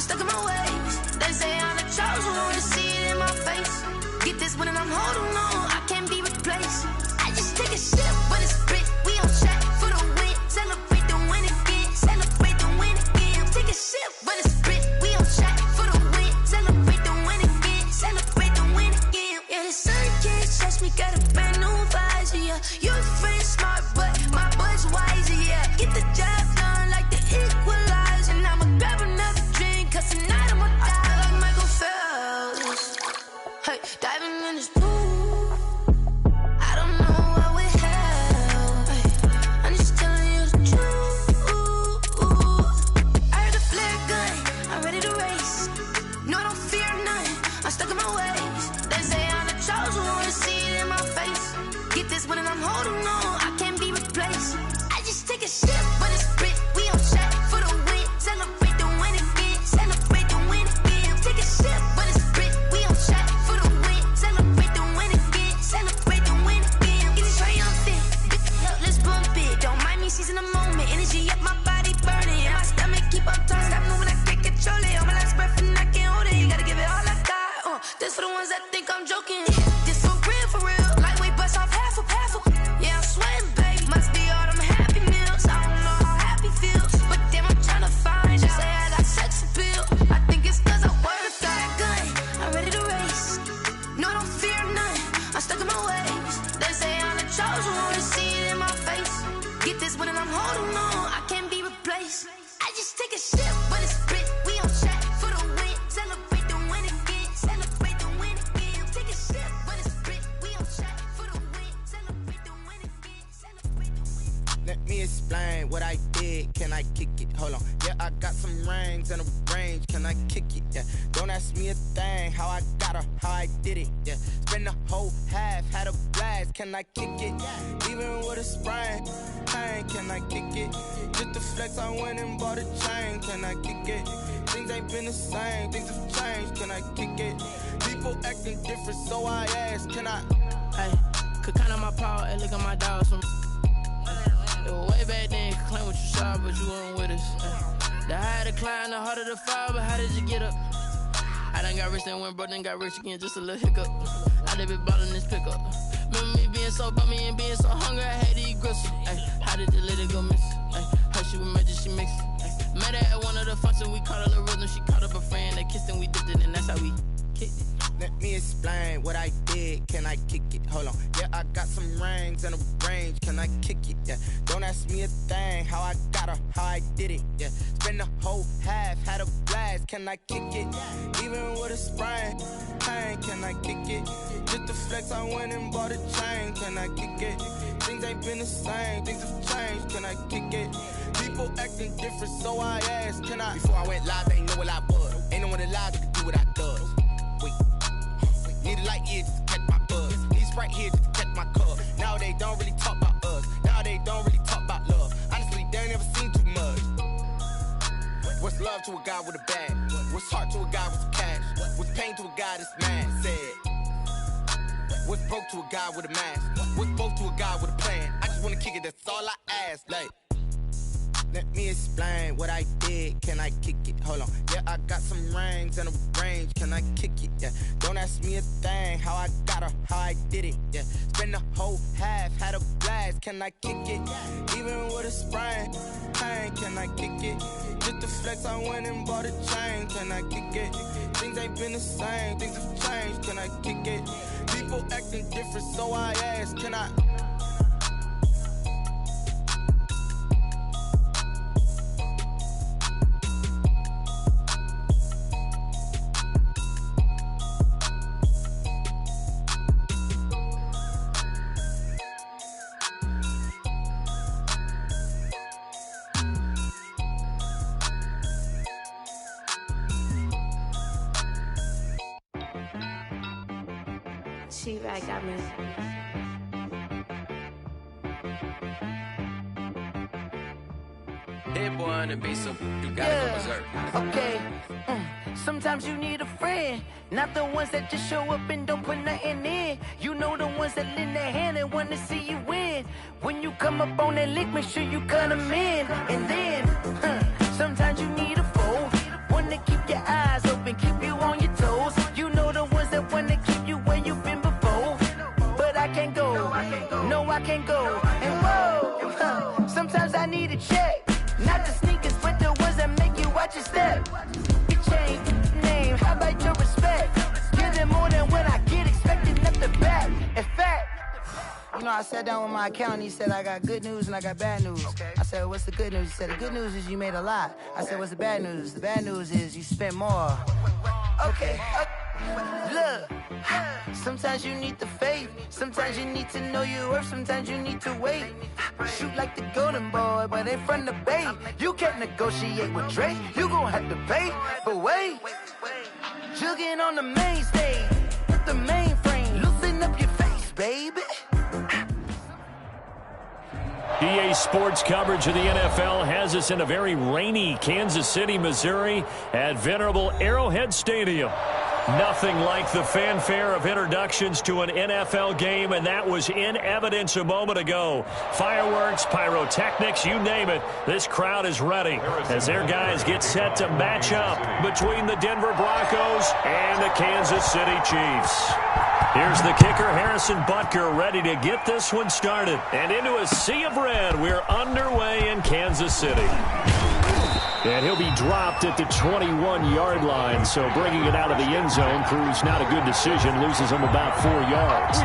stuck in my ways. They say I'm the chosen one, see it in my face. Get this one and I'm holding on, I can't be replaced. I just take a sip, but it's spit. We on track for the win. Celebrate the win again. Celebrate the win again. Take a sip, but it's spit. We on track for the win. Celebrate the win again. Celebrate the win again. Yeah, the sun can't touch me. Got a brand new visor. Yeah, your friend smart, but my boy's wiser. Yeah, get the job done like the equalizer. And I'ma grab another drink, 'cause tonight I'ma die like Michael Phelps. Hey, diving in this pool. Can I kick it? Even with a sprain, pain, can I kick it? Just to flex, I went and bought a chain. Can I kick it? Things ain't been the same, things have changed. Can I kick it? People acting different, so I ask, can I? Hey, could count on my power, and look at my dogs from. It was way back then, could claim what you saw, but you weren't with us. The higher the climb, the harder the fall, but how did you get up? I done got rich, then went broke, then got rich again, just a little hiccup. I done been ballin' this pickup. Remember me being so bummy and being so hungry, I had to eat gristle. Ay, how did the lady go miss? Ay, her she was magic, she mixed. Ay, met her at one of the functions, we caught a little rhythm. She caught up a friend, they kissed and we dipped it, and that's how we kicked it. Let me explain what I did, can I kick it? Hold on, yeah, I got some rings and a range, can I kick it? Yeah, don't ask me a thing, how I got her, how I did it. Yeah, spend the whole half, had a blast, can I kick it? Even with a sprain, pain, can I kick it? Just to flex, I went and bought a chain, can I kick it? Things ain't been the same, things have changed, can I kick it? People acting different, so I asked, can I? Before I went live, they ain't know what I was. Ain't no one alive that could do what I does. Need a light here just to catch my buzz. Need Sprite here just to catch my cup. Now they don't really talk about us. Now they don't really talk about love. Honestly, they ain't never seen too much. What's love to a guy with a bag? What's heart to a guy with some cash? What's pain to a guy that's mad? Said. What's broke to a guy with a mask? What's both to a guy with a plan? I just wanna kick it, that's all I ask. Like, let me explain what I did, can I kick it? Hold on, yeah, I got some rings and a range, can I kick it? Yeah, don't ask me a thing, how I got her, how I did it. Yeah, spend the whole half, had a blast, can I kick it? Even with a sprain, pain, can I kick it? Just to flex, I went and bought a chain, can I kick it? Things ain't been the same, things have changed, can I kick it? People acting different, so I ask, can I? She-Rag got me. Dead boy on the beat, so you gotta go berserk. Okay. Sometimes you need a friend, not the ones that just show up and don't put nothing in. You know the ones that lend their hand and want to see you win. When you come up on that lick, make sure you cut them in. And then, sometimes you need a foe, one to keep your and whoa. Sometimes I need a check. Not the sneakers, but the ones that make you watch your step. Your chain, name, how about your respect? Give them more than what I get, expecting nothing back. In fact, you know, I sat down with my accountant. He said, I got good news and I got bad news. I said, what's the good news? He said, the good news is you made a lot. I said, what's the bad news? The bad news is you spent more. Okay. Look, sometimes you need the faith. Sometimes you need to know your worth. Sometimes you need to wait. Shoot like the golden boy, but in front of the bay. You can't negotiate with Drake. You gon' have to pay. But wait, jugging on the main stage. The mainframe, loosen up your face, baby. EA Sports coverage of the NFL has us in a very rainy Kansas City, Missouri at venerable Arrowhead Stadium. Nothing like the fanfare of introductions to an NFL game, and that was in evidence a moment ago. Fireworks, pyrotechnics, you name it. This crowd is ready as their guys get set to match up between the Denver Broncos and the Kansas City Chiefs. Here's the kicker, Harrison Butker, ready to get this one started. And into a sea of red, we're underway in Kansas City. And he'll be dropped at the 21-yard line, so bringing it out of the end zone proves not a good decision, loses him about 4 yards.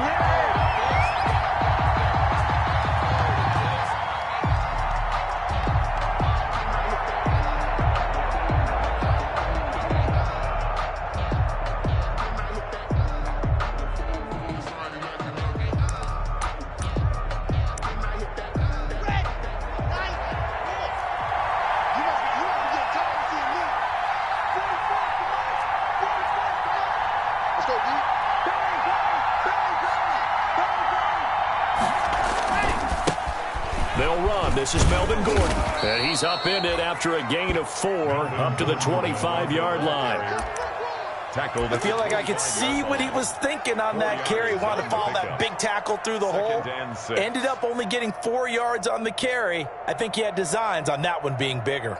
This is Melvin Gordon, and he's upended after a gain of 4 up to the 25-yard line. I feel like I could see what he was thinking on that carry. Wanted to follow that big tackle through the hole. Ended up only getting 4 yards on the carry. I think he had designs on that one being bigger.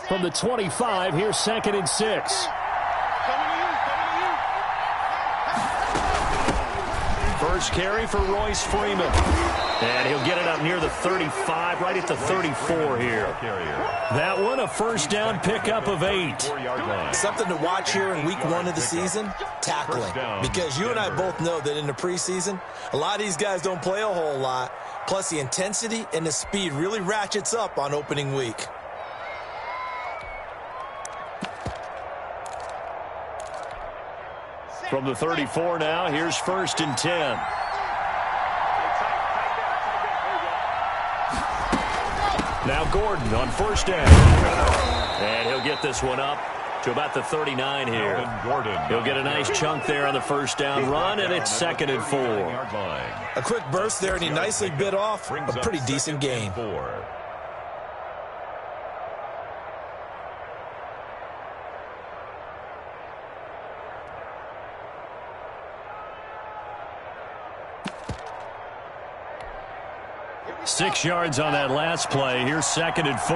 From the 25, here's 2nd and 6. First carry for Royce Freeman. And he'll get it up near the 35, right at the 34 here. That one, a first down pickup of 8. Something to watch here in week 1 of the season, tackling. Because you and I both know that in the preseason, a lot of these guys don't play a whole lot. Plus, the intensity and the speed really ratchets up on opening week. From the 34 now, here's 1st and 10. Now Gordon on first down. And he'll get this one up to about the 39 here. He'll get a nice chunk there on the first down run, and it's 2nd and 4. A quick burst there, and he nicely bit off a pretty decent gain. Six yards on that last play. Here's 2nd and 4.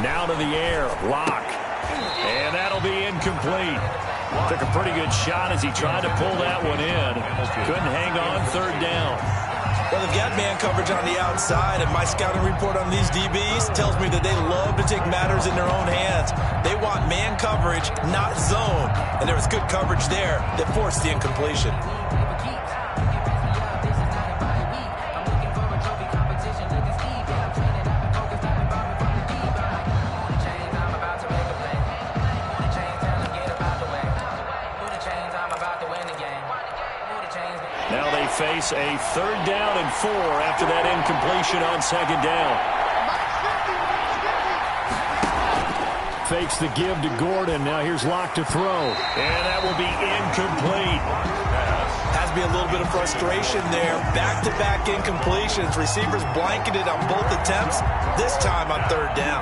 Now to the air. Lock. And that'll be incomplete. Took a pretty good shot as he tried to pull that one in. Couldn't hang on 3rd down. Well, they've got man coverage on the outside, and my scouting report on these DBs tells me that they love to take matters in their own hands. They want man coverage, not zone. And there was good coverage there that forced the incompletion. Now they face a 3rd down and 4 after that incompletion on 2nd down. Fakes the give to Gordon. Now here's Locke to throw. And that will be incomplete. Has to be a little bit of frustration there. Back-to-back incompletions. Receivers blanketed on both attempts, this time on 3rd down.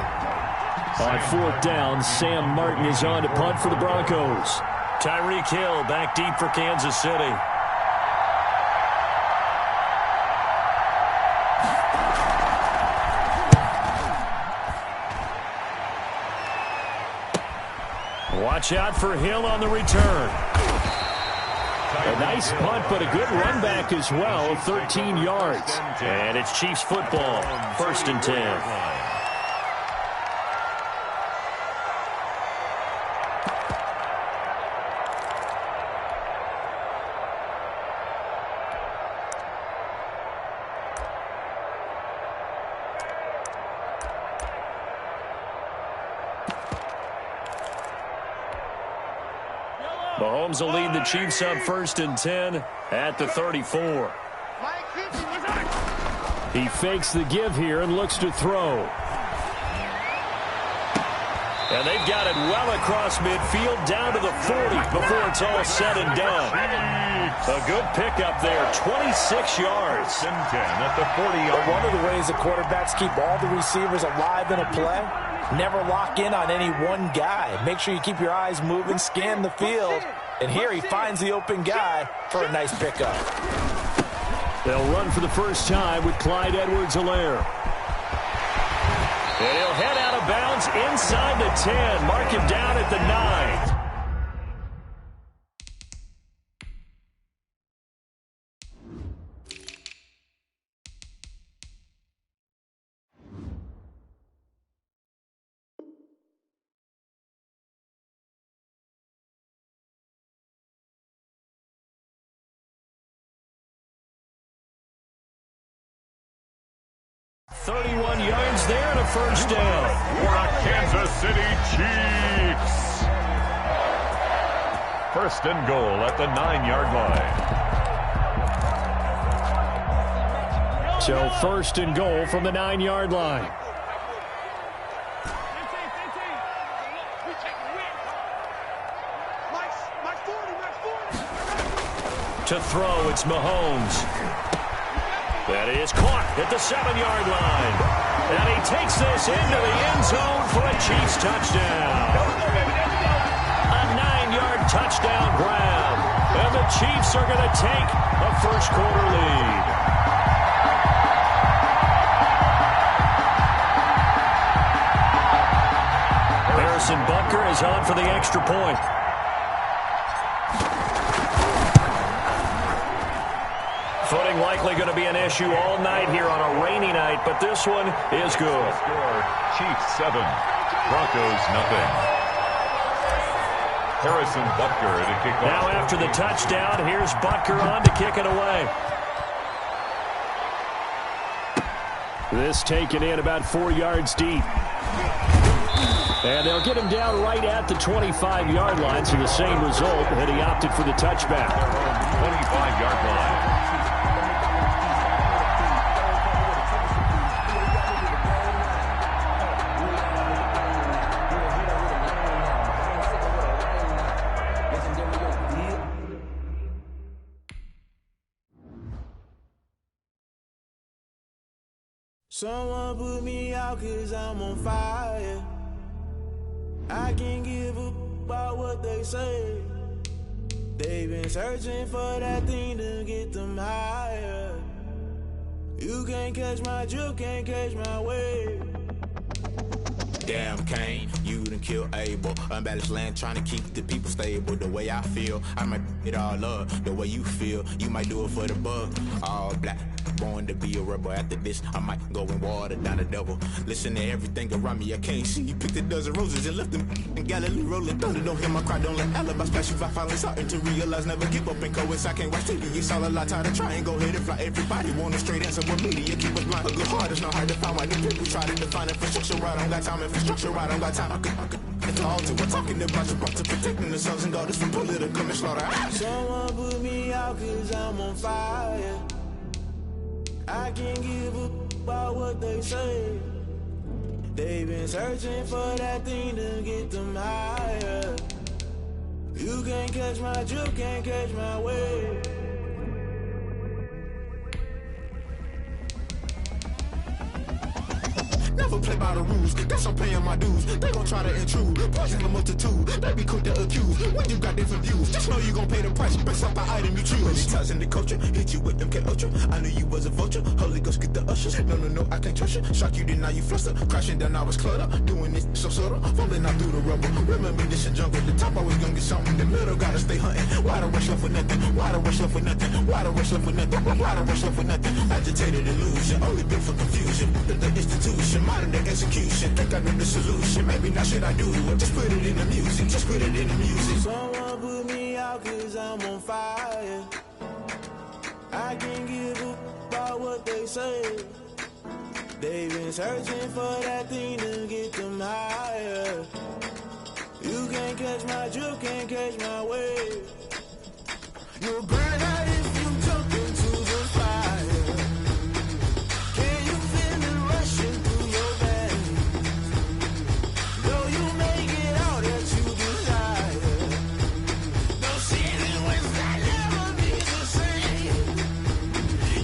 On fourth down, Sam Martin is on to punt for the Broncos. Tyreek Hill back deep for Kansas City. Watch out for Hill on the return. A nice punt, but a good run back as well, 13 yards. And it's Chiefs football, 1st and 10. Mahomes will lead the Chiefs up 1st and 10 at the 34. He fakes the give here and looks to throw. And they've got it well across midfield down to the 40 before it's all said and done. A good pickup there, 26 yards. 10 at the 40-yard. One of the ways the quarterbacks keep all the receivers alive in a play, never lock in on any one guy. Make sure you keep your eyes moving, scan the field. And here he finds the open guy for a nice pickup. They'll run for the first time with Clyde Edwards-Helaire. And he'll head out of bounds inside the 10. Mark him down at the 9. Yards there and a first down. For the Kansas City Chiefs. 1st and goal at the 9-yard line. So 1st and goal from the 9-yard line. To throw, it's Mahomes. That is caught at the 7-yard line. And he takes this into the end zone for a Chiefs touchdown. A 9-yard touchdown grab. And the Chiefs are going to take a first-quarter lead. Harrison Butker is on for the extra point. Footing likely going to be an issue all night here on a rainy night, but this one is good. Score, Chiefs 7, Broncos nothing. Harrison Butker to kick off. Now after the touchdown, here's Butker on to kick it away. This taken in about 4 yards deep. And they'll get him down right at the 25-yard line, so the same result, and he opted for the touchback. 25-yard line. Someone put me out 'cause I'm on fire. I can't give a about what they say. They've been searching for that thing to get them higher. You can't catch my drift, can't catch my wave. Damn, Kane, you done kill Abel. Unbalanced land, trying to keep the people stable. The way I feel, I might it all up. The way you feel, you might do it for the buck. All black, born to be a rebel. After this, I might go and water down the devil. Listen to everything around me, I can't see. Picked a dozen roses and left them in Galilee rolling thunder. Don't hear my cry, don't let alibi splash. If I finally starting to realize, never give up and coincide. I can't watch TV, it's all a lot. Time to try and go ahead and fly. Everybody want a straight answer, but media keep us blind. A good heart is not hard to find. Why the people try to define infrastructure right? I don't got time, infrastructure right? I don't got time. I could it's all to we're talking about your to protecting the sons and daughters from political and slaughter. Someone put me out 'cause I'm on fire. I can't give a about what they say. They've been searching for that thing to get them higher. You can't catch my drift, can't catch my wave. Never never play by the rules. Guess I'm paying my dues. They gon' try to intrude. Poison the multitude. They be quick to accuse. When you got different views, just know you gon' pay the price based off the item you choose. When it's ties in the culture, hit you with MK Ultra. I knew you was a vulture. Holy Ghost get the ushers. No, I can't trust you. Shock you, then now you fluster. Crashing down, I was clutter. Doing this so subtle. Fumbling out through the rubble. Remember this a jungle. The top always gonna get something. The middle gotta stay hunting. Why the rush left with nothing? Why the rush left with nothing? Why the rush left with nothing? Why the rush left with nothing? Agitated illusion. Only built for confusion. The institution. Modern day execution. Think I know the solution. Maybe now should I do it? Just put it in the music. Just put it in the music. Someone put me out cause I'm on fire. I can't give up about what they say. They've been searching for that thing to get them higher. You can't catch my drift, can't catch my wave. You'll burn out if you jump into the fire. Can you feel it rushing through your veins? Though you make it out that you desire. No ceiling wins that never be the same.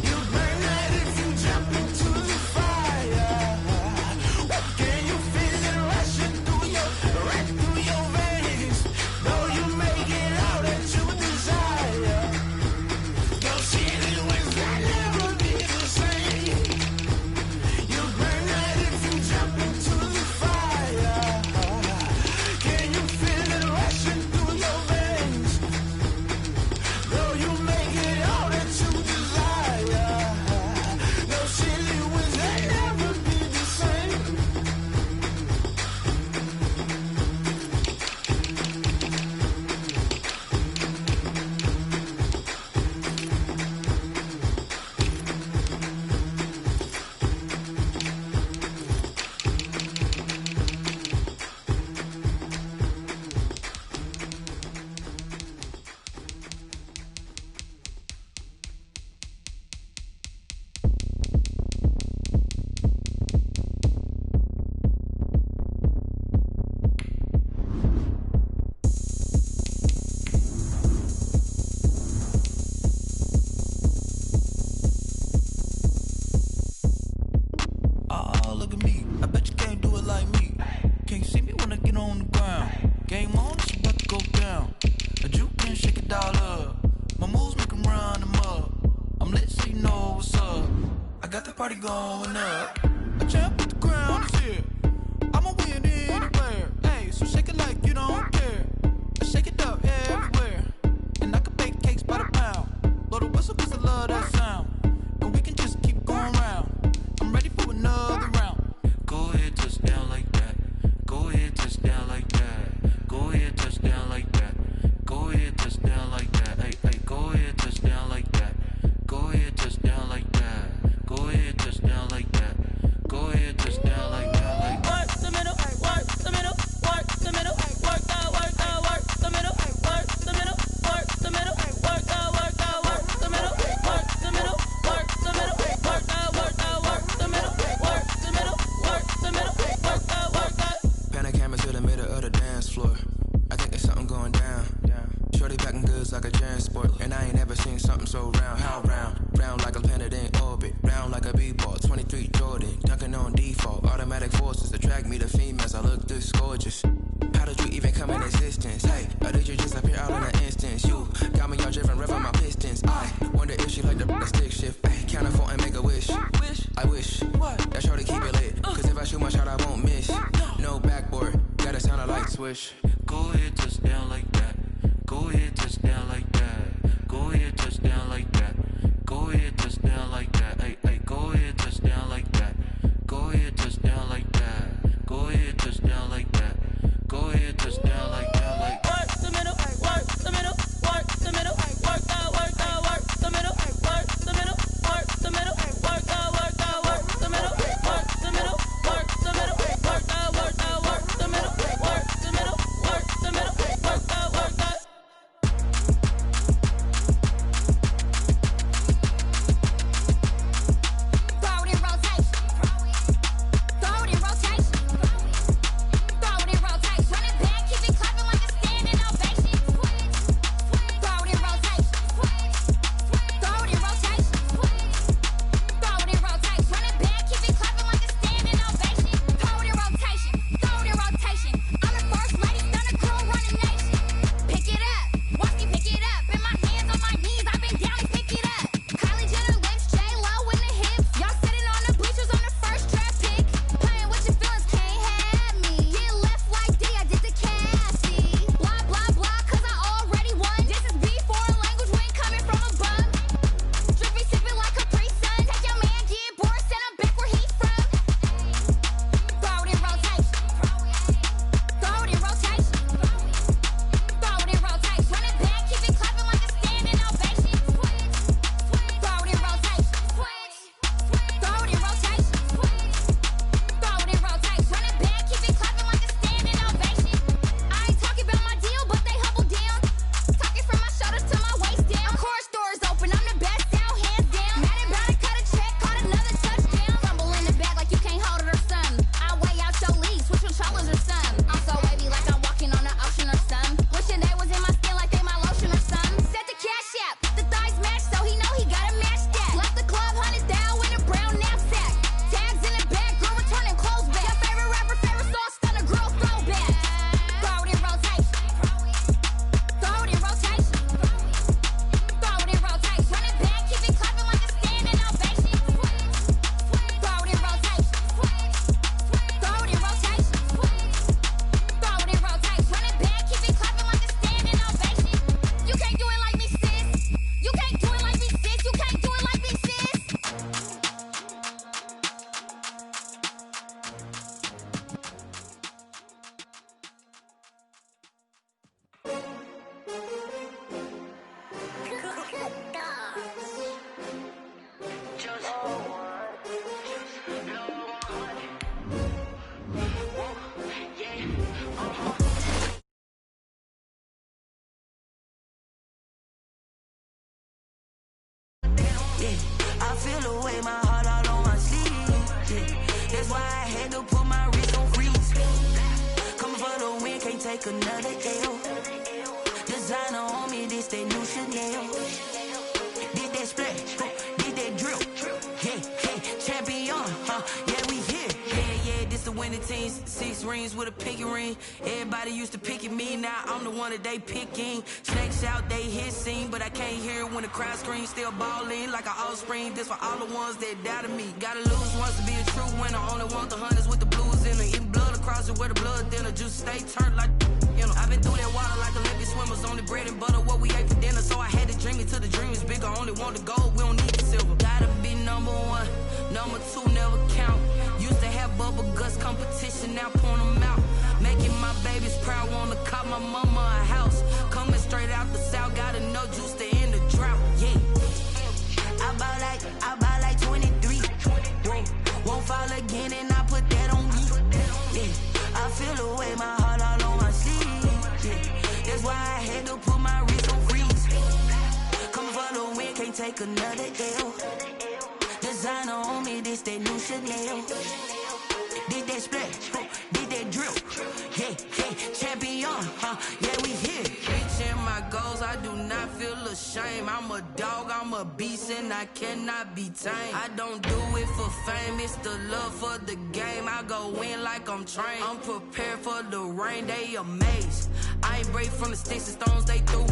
You burn out if you jump into the fire. Can you feel it rushing through your veins? Though you make it out that you desire. No ceiling wins that never be the same. You burn out if you jump into the fire. Can you feel it rushing through your veins? Though you make it out that you desire. No ceiling wins that never be the same. Oh, look at me. I bet you can't do it like me. Can't see me when I get on the ground. Game on, it's about to go down. A juke can shake it all up. My moves make 'em run them up. I'm lit so you know what's up. I got the party going up. A champ with the ground is here. I'ma win anywhere. Hey, so shake it like you don't care. I shake it up everywhere. And I can bake cakes by the pound. Blow the whistle 'cause I love that sound. And we can just keep going round. I'm ready for another round. Go ahead, touch down like that. Go ahead, touch down like that. Go ahead, touch down like that. Go ahead, touch down like that. Hey, hey, go ahead, touch down like that. Go ahead, touch down like that. Go ahead, touch down like that. Go ahead, touch down like that. Like Work the middle, work the middle, work the middle, work the middle, work the middle, work the middle, work the middle, work the middle, work the middle, work the middle, work the middle, work the middle, work the middle, work the. Pan a camera to the middle of the dance floor. I think there's something going down. Shorty packing goods like a transport, and I ain't never seen something so round. How round? Round like a planet in orbit, round like a b-ball. 23 Jordan, dunking on default. Automatic forces attract me to females. I look this gorgeous. How did you even come in existence? Hey, or did you just appear out in an instance? You got me all driven, revving my pistons. I wonder if she like the stick shift. Hey, count it 4 and make a wish. I wish that shorty keep it lit. 'Cause if I shoot my shot, I won't miss. No backboard, gotta sound a light swish. go ahead, touch down like that. Go ahead, touch down like that. Go ahead, touch down like that. Go ahead, touch down like that. Hey, hey, go ahead, touch down like that. Go ahead, touch down like that. Go ahead, touch down like that. Go ahead, touch down like that. Like work the middle, work the middle, work the middle, work the middle, work the middle, work the middle, work the middle, work the middle, work the middle, work the middle, work the middle, work the middle, work the middle, work the middle, work the. Yeah, I feel the way, my heart all on my sleeve. Yeah, that's why I had to put my wrist on freeze. Coming for the win, can't take another L. Designer on me, this that new Chanel. Did that splash, did that drill. Yeah, champion, yeah, we here. Yeah, this the winning team. 6 rings with a pinky ring. Everybody used to pick at me, now I'm the one that they picking. Snakes out, they hissing, but I can't hear it when the crowd screams. Still balling like an offspring. This for all the ones that doubted me. Gotta lose once to be a true winner. Only want the hunters with the blues in it. Eating blood across it where the blood thinner. Juice stay turned like, you know. I've been through that water like Olympic swimmers. Only bread and butter, what we ate for dinner. So I had to dream it till the dream is bigger. Only want the gold, we don't need the silver. Gotta be number 1, number 2 never count. Used to have bubble guts competition, now point them out. Making my babies proud, wanna cop my mama a house. Coming straight out the south, gotta know juice to end the drought. Yeah, I buy like 23. Won't fall again, and I put that on me. Yeah, I feel the way, my heart all on my sleeve. Yeah, that's why I had to put my wrist on freeze. Coming for the win, can't take another L. Designer on me, this that new Chanel. Did that splash, did that drill. Yeah, champion, yeah, we here. Reaching my goals, I do not feel ashamed. I'm a dog, I'm a beast, and I cannot be tamed. I don't do it for fame, it's the love for the game. I go in like I'm trained. I'm prepared for the rain, they amazed. I ain't break from the sticks and stones they threw.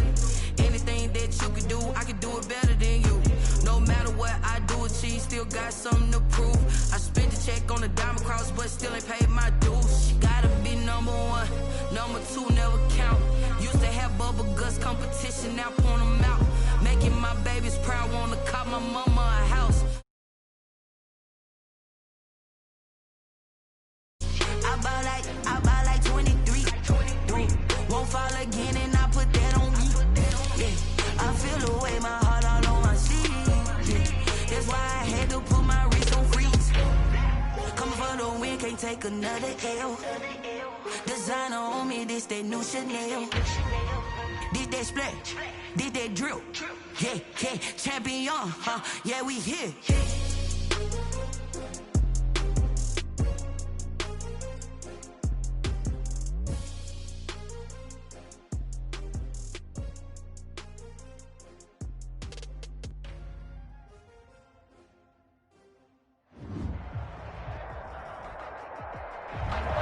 Anything that you can do, I can do it better than you. No matter what I do, achieve, still got something to prove. I spent the check on the diamond cross, but still ain't paid my dues. Gotta be number 1, number 2 never count. Used to have bubble guts competition, now point them out. Making my babies proud, wanna cop my mama a house. I buy like 23. Won't fall again, and I put that on me. Yeah, I feel the way, my heart all on my sleeve. Yeah, that's why I had to put my wrist on freeze. Coming for the win, can't take another L. Designer on me, this that new Chanel. Did that splash, did that drill. Yeah, champion, yeah, we here.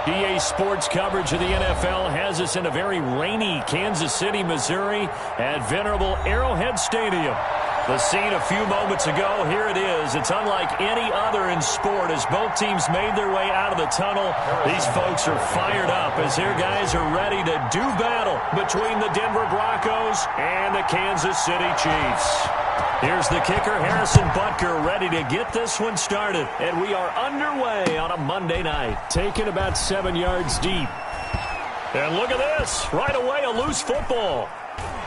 DA Sports coverage of the NFL has us in a very rainy Kansas City, Missouri at venerable Arrowhead Stadium. The scene a few moments ago, here it is. It's unlike any other in sport as both teams made their way out of the tunnel. These folks are fired up as their guys are ready to do battle between the Denver Broncos and the Kansas City Chiefs. Here's the kicker, Harrison Butker, ready to get this one started. And we are underway on a Monday night. Taken about 7 yards deep. And look at this. Right away, a loose football.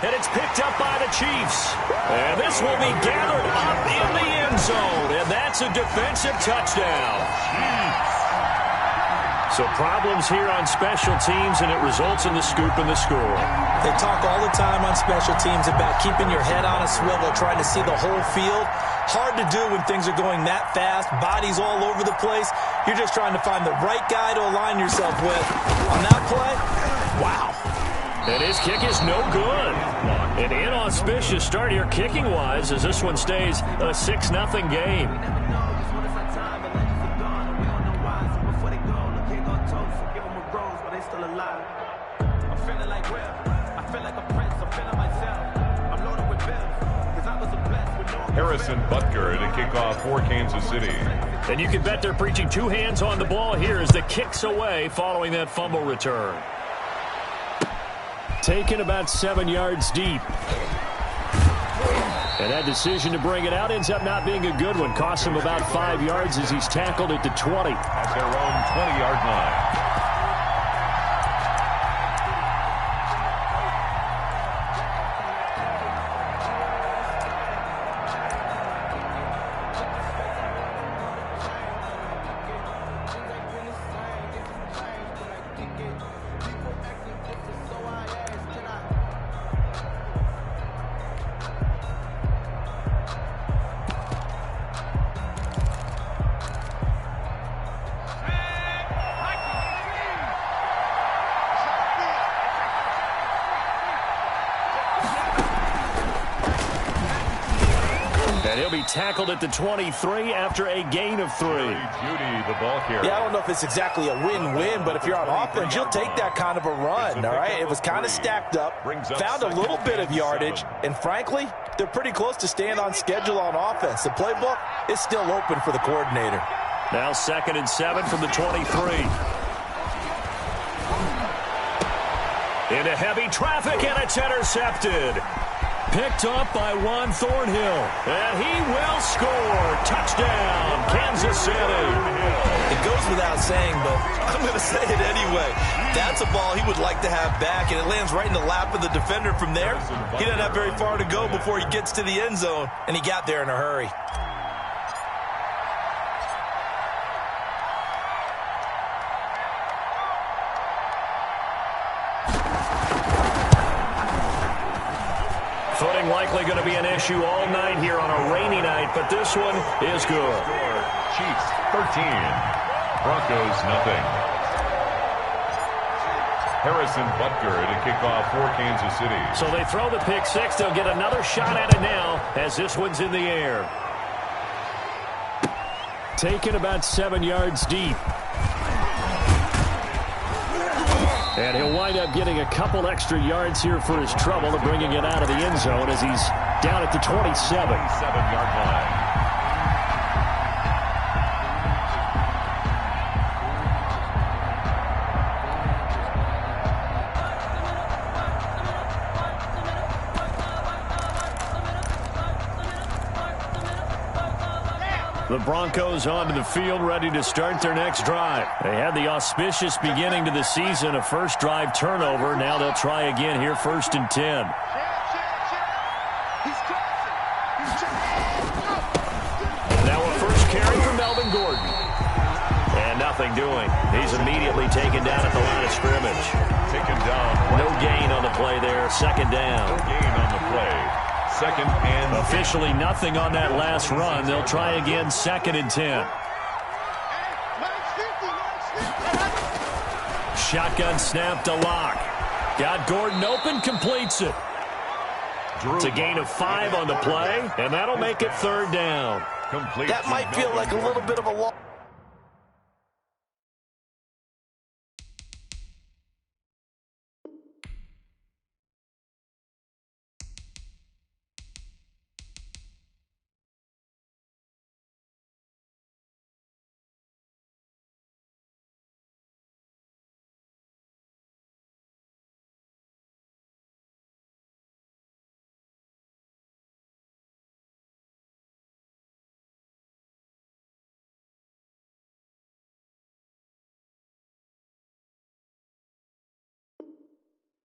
And it's picked up by the Chiefs. And this will be gathered up in the end zone. And that's a defensive touchdown. So problems here on special teams, and it results in the scoop and the score. They talk all the time on special teams about keeping your head on a swivel, trying to see the whole field. Hard to do when things are going that fast, bodies all over the place. You're just trying to find the right guy to align yourself with. On that play, wow. And his kick is no good. An inauspicious start here kicking-wise as this one stays a 6-0 game. Harrison Butker to kick off for Kansas City. And you can bet they're preaching 2 hands on the ball here as the kick's away following that fumble return. Taken about 7 yards deep. And that decision to bring it out ends up not being a good one. Costs him about 5 yards as he's tackled at the 20. At their own 20-yard line. And he'll be tackled at the 23 after a gain of 3. Judy, the ball carrier. Yeah, I don't know if it's exactly a win-win, but if you're on offense, you'll take that kind of a run, all right? It was kind of stacked up, found a little bit of yardage, and frankly, they're pretty close to staying on schedule on offense. The playbook is still open for the coordinator. Now 2nd and 7 from the 23. Into heavy traffic, and it's intercepted. Picked up by Juan Thornhill, and he will score. Touchdown, Kansas City. It goes without saying, but I'm going to say it anyway. That's a ball he would like to have back, and it lands right in the lap of the defender from there. He doesn't have very far to go before he gets to the end zone, and he got there in a hurry. Footing likely going to be an issue all night here on a rainy night, but this one is good. Chiefs 13, Broncos nothing. Harrison Butker to kick off for Kansas City. So they throw the pick six. They'll get another shot at it now as this one's in the air. Taken about 7 yards deep. And he'll wind up getting a couple extra yards here for his trouble and bringing it out of the end zone as he's down at the 27-yard line. The Broncos onto the field, ready to start their next drive. They had the auspicious beginning to the season, a first drive turnover. Now they'll try again here, 1st and 10. Now a first carry from Melvin Gordon. And nothing doing. He's immediately taken down at the line of scrimmage. Taken down. No gain on the play there, 2nd down. No gain on the play. 2nd and officially nothing on that last run. They'll try again, 2nd and 10. Shotgun snap to Locke. Got Gordon open, completes it. It's a gain of 5 on the play, and that'll make it 3rd down. That might feel like a little bit of a loss.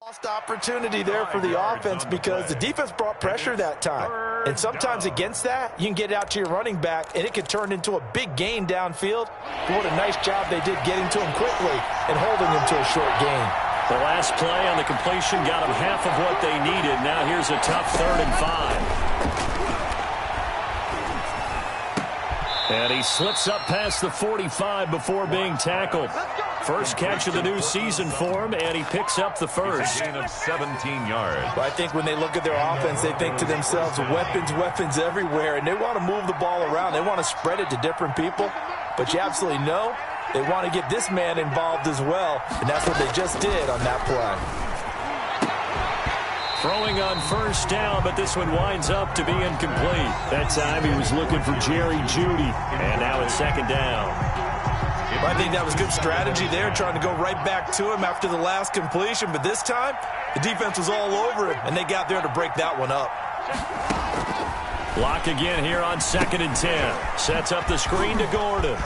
Lost opportunity there for the offense because the defense brought pressure that time. And sometimes against that, you can get out to your running back, and it can turn into a big gain downfield. But what a nice job they did getting to him quickly and holding him to a short gain. The last play on the completion got them half of what they needed. Now here's a tough 3rd and 5. And he slips up past the 45 before being tackled. First catch of the new season for him, and he picks up the first. A gain of 17 yards. Well, I think when they look at their offense, they think to themselves, weapons, weapons everywhere, and they want to move the ball around. They want to spread it to different people, but you absolutely know they want to get this man involved as well, and that's what they just did on that play. Throwing on 1st down, but this one winds up to be incomplete. That time he was looking for Jerry Jeudy, and now it's 2nd down. Well, I think that was good strategy there, trying to go right back to him after the last completion, but this time the defense was all over him, and they got there to break that one up. Lock again here on 2nd and 10. Sets up the screen to Gordon.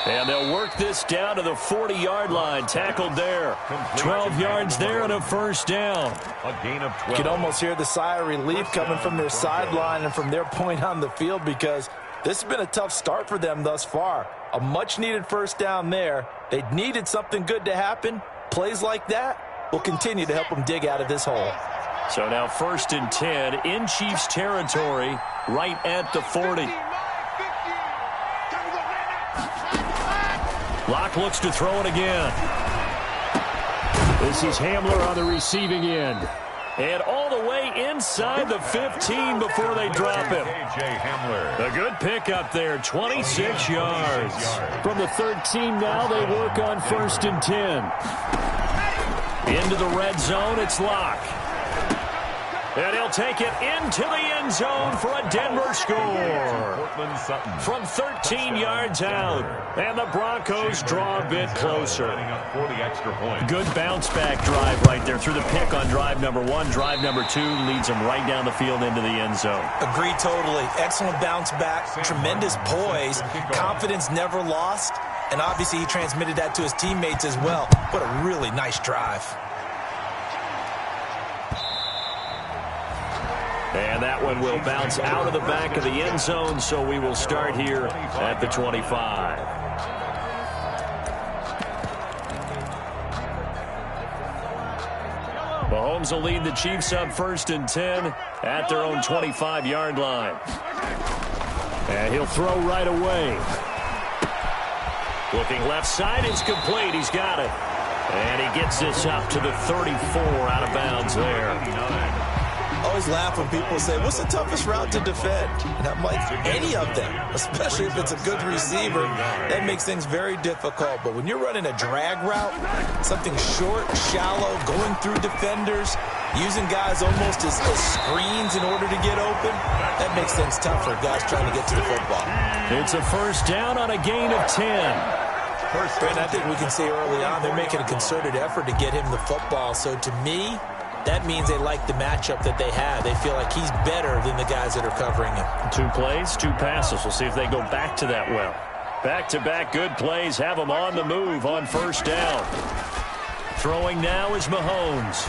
And they'll work this down to the 40-yard line. Tackled there. 12 yards there and a 1st down. A gain of 12. You can almost hear the sigh of relief coming from their sideline and from their point on the field because this has been a tough start for them thus far. A much-needed 1st down there. They needed something good to happen. Plays like that will continue to help them dig out of this hole. So now 1st and 10 in Chiefs territory right at the 40. Locke looks to throw it again. This is Hamler on the receiving end. And all the way inside the 15 before they drop him. A good pickup there, 26 yards. From the 13 now, they work on 1st and 10. Into the red zone, it's Locke. And he'll take it into the end zone for a Denver score. From 13 yards out. And the Broncos draw a bit closer. Good bounce-back drive right there through the pick on drive number 1. Drive number 2 leads them right down the field into the end zone. Agree totally. Excellent bounce back. Tremendous poise. Confidence never lost. And obviously he transmitted that to his teammates as well. What a really nice drive. And that one will bounce out of the back of the end zone, so we will start here at the 25. Mahomes will lead the Chiefs up 1st and 10 at their own 25-yard line. And he'll throw right away. Looking left side, it's complete. He's got it. And he gets this up to the 34 out of bounds there. I always laugh when people say, what's the toughest route to defend? And I'm like, any of them, especially if it's a good receiver. That makes things very difficult. But when you're running a drag route, something short, shallow, going through defenders, using guys almost as screens in order to get open, that makes things tougher, guys trying to get to the football. It's a 1st down on a gain of 10. And I think we can see early on they're making a concerted effort to get him the football. So to me, that means they like the matchup that they have. They feel like he's better than the guys that are covering him. 2 plays, 2 passes. We'll see if they go back to that well. Back-to-back good plays have them on the move on 1st down. Throwing now is Mahomes.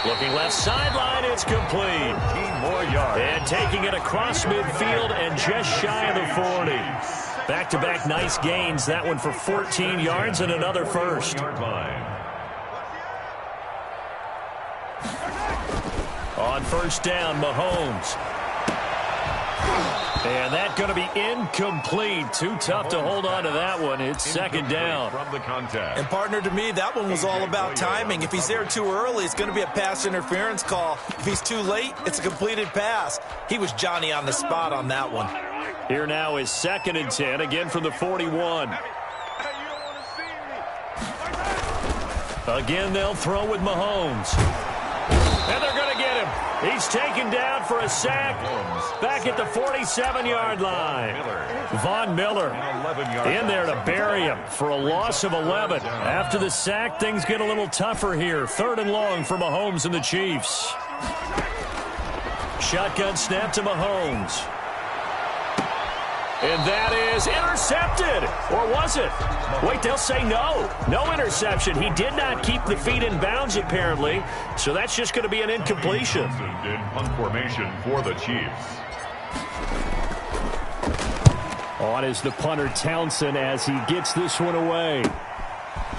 Looking left sideline, it's complete. 15 more yards. And taking it across midfield and just shy of the 40. Back-to-back nice gains. That one for 14 yards and another 1st. On 1st down, Mahomes. And that's going to be incomplete. Too tough to hold on to that one. It's 2nd down. And partner, to me, that one was all about timing. If he's there too early, it's going to be a pass interference call. If he's too late, it's a completed pass. He was Johnny on the spot on that one. Here now is 2nd and 10, again from the 41. Again, they'll throw with Mahomes. And they're going to get him. He's taken down for a sack back at the 47-yard line. Von Miller in there to bury him for a loss of 11. After the sack, things get a little tougher here. 3rd and long for Mahomes and the Chiefs. Shotgun snap to Mahomes. And that is intercepted. Or was it? Wait, they'll say no. No interception. He did not keep the feet in bounds, apparently. So that's just going to be an incompletion. Punt formation for the Chiefs. On is the punter Townsend as he gets this one away.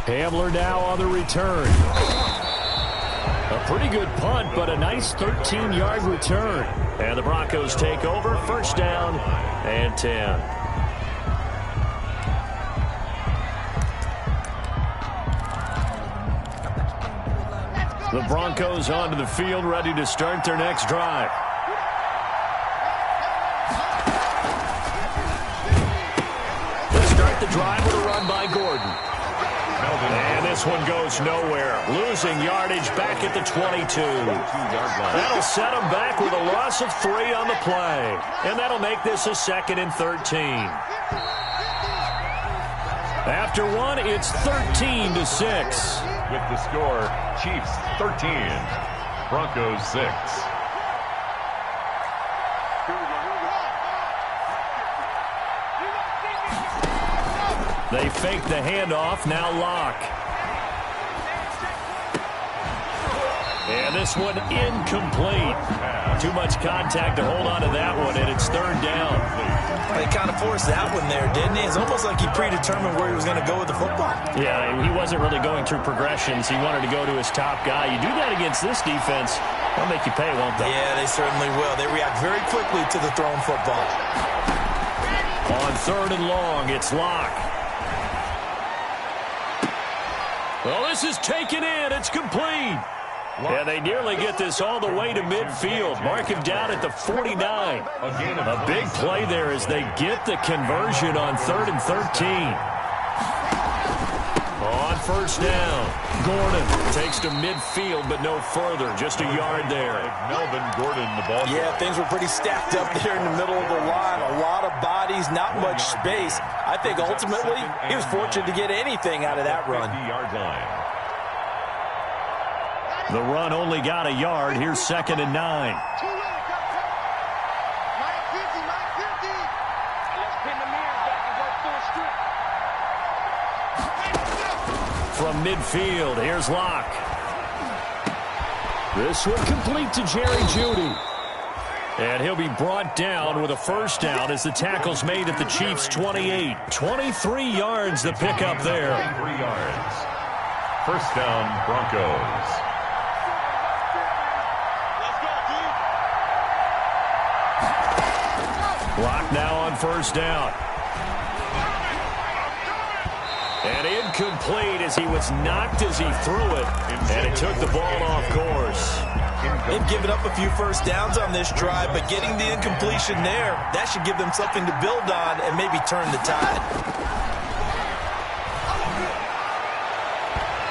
Hamler now on the return. A pretty good punt, but a nice 13-yard return. And the Broncos take over, 1st down and 10. The Broncos onto the field, ready to start their next drive. They start the drive with a run by Gordon. And this one goes nowhere. Losing yardage back at the 22. That'll set them back with a loss of 3 on the play. And that'll make this a 2nd and 13. After one, it's 13-6. With the score, Chiefs 13, Broncos 6. They fake the handoff, now Locke. And this one incomplete. Too much contact to hold on to that one, and it's 3rd down. They kind of forced that one there, didn't he? It's almost like he predetermined where he was going to go with the football. Yeah, he wasn't really going through progressions. He wanted to go to his top guy. You do that against this defense, they'll make you pay, won't they? Yeah, they certainly will. They react very quickly to the thrown football. On 3rd and long, it's Locke. Well, this is taken in. It's complete. And they nearly get this all the way to midfield. Mark him down at the 49. A big play there as they get the conversion on 3rd and 13. On first down, Gordon takes to midfield, but no further. Just a yard there. Melvin Gordon, the ball. Yeah, things were pretty stacked up there in the middle of the line. A lot of bodies, not much space. I think ultimately he was fortunate to get anything out of that run. 50-yard line. The run only got a yard. Here's 2nd and 9. From midfield, here's Locke. This one complete to Jerry Jeudy. And he'll be brought down with a first down as the tackle's made at the Chiefs' 28. 23 yards the pickup there. 3 yards. First down, Broncos. Locke now on first down. And incomplete as he was knocked as he threw it. And it took the ball off course. They've given up a few first downs on this drive, but getting the incompletion there, that should give them something to build on and maybe turn the tide.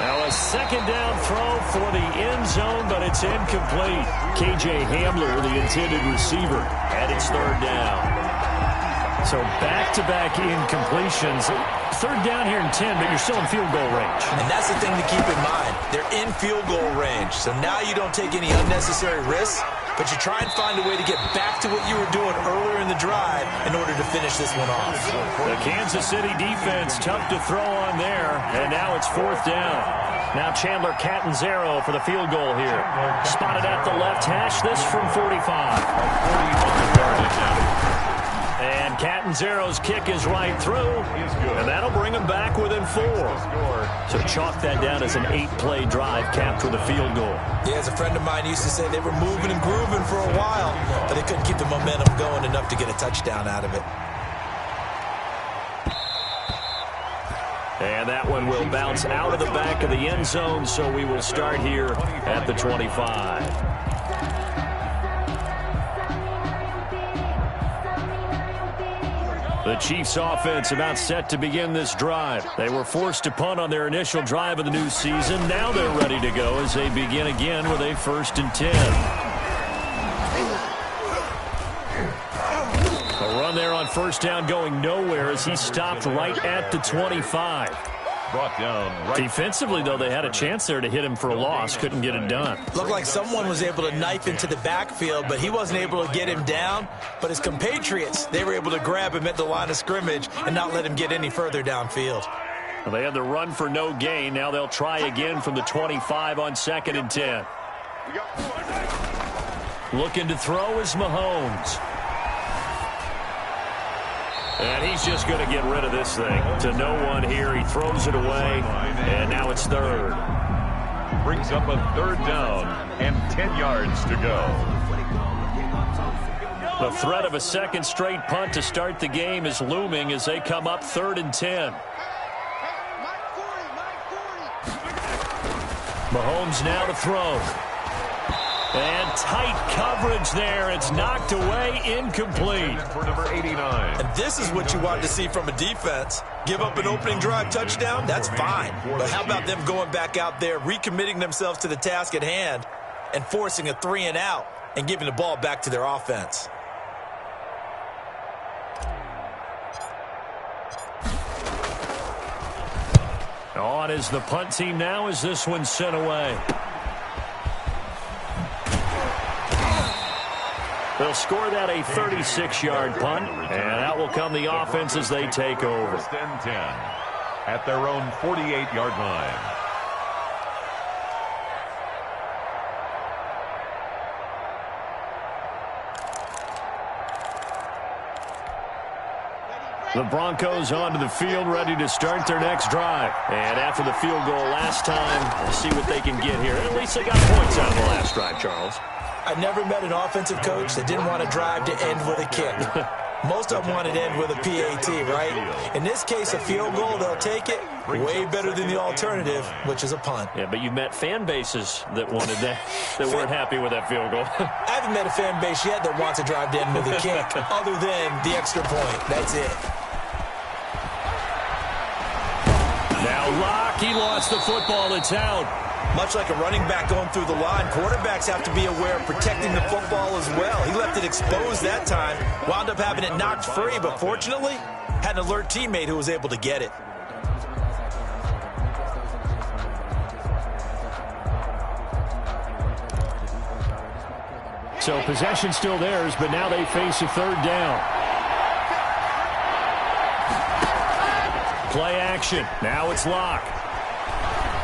Now a second down throw for the end zone, but it's incomplete. KJ Hamler, the intended receiver, and it's 3rd down. So back-to-back incompletions. 3rd down here and 10, but you're still in field goal range. And that's the thing to keep in mind. They're in field goal range, so now you don't take any unnecessary risks, but you try and find a way to get back to what you were doing earlier in the drive in order to finish this one off. The Kansas City defense tough to throw on there, and now it's 4th down. Now Chandler Catanzaro for the field goal here. Spotted at the left hash, this from 45. And Catanzaro's kick is right through, and that'll bring him back within 4. So chalk that down as an 8-play drive capped with a field goal. Yeah, as a friend of mine used to say, they were moving and grooving for a while, but they couldn't keep the momentum going enough to get a touchdown out of it. And that one will bounce out of the back of the end zone, so we will start here at the 25. The Chiefs offense about set to begin this drive. They were forced to punt on their initial drive of the new season. Now they're ready to go as they begin again with a 1st and 10. A run there on first down going nowhere as he stopped right at the 25. Brought down right. Defensively, though, they had a chance there to hit him for a loss. Couldn't get it done. Looked like someone was able to knife into the backfield, but he wasn't able to get him down. But his compatriots, they were able to grab him at the line of scrimmage and not let him get any further downfield. Well, they had the run for no gain. Now they'll try again from the 25 on 2nd and 10. Looking to throw is Mahomes. And he's just going to get rid of this thing. To no one here. He throws it away. And now it's 3rd. Brings up a 3rd down and 10 yards to go. The threat of a second straight punt to start the game is looming as they come up 3rd and 10. Mahomes now to throw. And tight coverage there. It's knocked away, incomplete. For number 89. And this is what you want to see from a defense. Give up an opening drive touchdown, that's fine. But how about them going back out there, recommitting themselves to the task at hand, and forcing a 3-and-out and giving the ball back to their offense. On is the punt team now as this one's sent away. They'll score that a 36-yard punt, and out will come the offense as they take over. 1st and 10 at their own 48-yard line. The Broncos onto the field, ready to start their next drive. And after the field goal last time, we'll see what they can get here. At least they got points out of the last drive, Charles. I've never met an offensive coach that didn't want to drive to end with a kick. Most of them want it end with a PAT, right? In this case, a field goal, they'll take it. Way better than the alternative, which is a punt. Yeah, but you've met fan bases that wanted that, that weren't happy with that field goal. I haven't met a fan base yet that wants to drive to end with a kick, other than the extra point. That's it. Now Locke, he lost the football. It's out. Much like a running back going through the line, quarterbacks have to be aware of protecting the football as well. He left it exposed that time, wound up having it knocked free, but fortunately, had an alert teammate who was able to get it. So possession still theirs, but now they face a third down. Play action. Now it's Locke.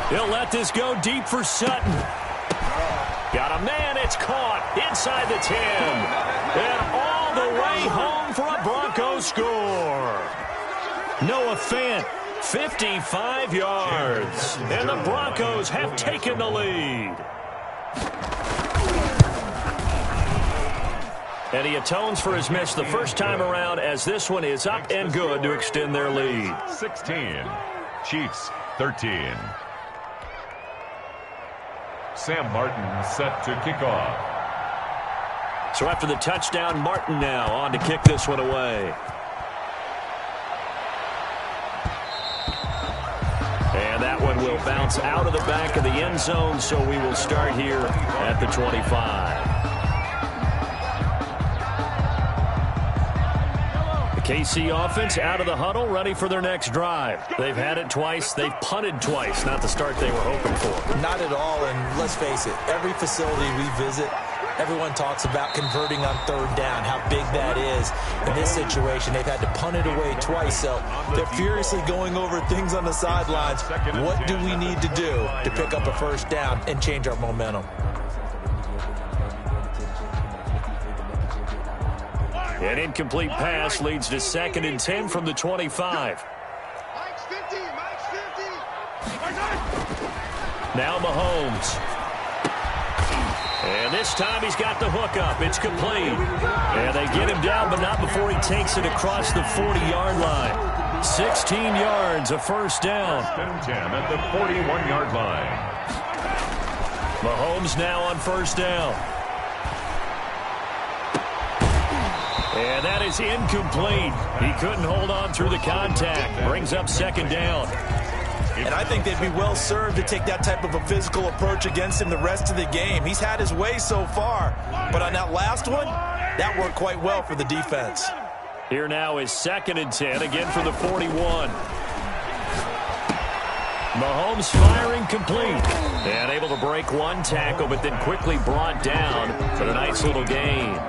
He'll let this go deep for Sutton. Got a man. It's caught inside the 10. And all the way home for a Broncos score. Noah Fant, 55 yards. And the Broncos have taken the lead. And he atones for his miss the first time around, as this one is up and good to extend their lead. 16, Chiefs 13. Sam Martin set to kick off. So after the touchdown, Martin now on to kick this one away. And that one will bounce out of the back of the end zone, so we will start here at the 25. KC offense out of the huddle, ready for their next drive. They've had it twice. They've punted twice. Not the start they were hoping for. Not at all, and let's face it, every facility we visit, everyone talks about converting on third down, how big that is. In this situation, they've had to punt it away twice, so they're furiously going over things on the sidelines. What do we need to do to pick up a first down and change our momentum? An incomplete pass leads to 2nd and 10 from the 25. Now Mahomes. And this time he's got the hook up. It's complete. And they get him down, but not before he takes it across the 40-yard line. 16 yards, a first down. 10 at the 41-yard line. Mahomes now on first down. And that is incomplete. He couldn't hold on through the contact. Brings up 2nd down. And I think they'd be well served to take that type of a physical approach against him the rest of the game. He's had his way so far. But on that last one, that worked quite well for the defense. Here now is 2nd and 10, again for the 41. Mahomes firing complete. And able to break one tackle, but then quickly brought down for a nice little gain.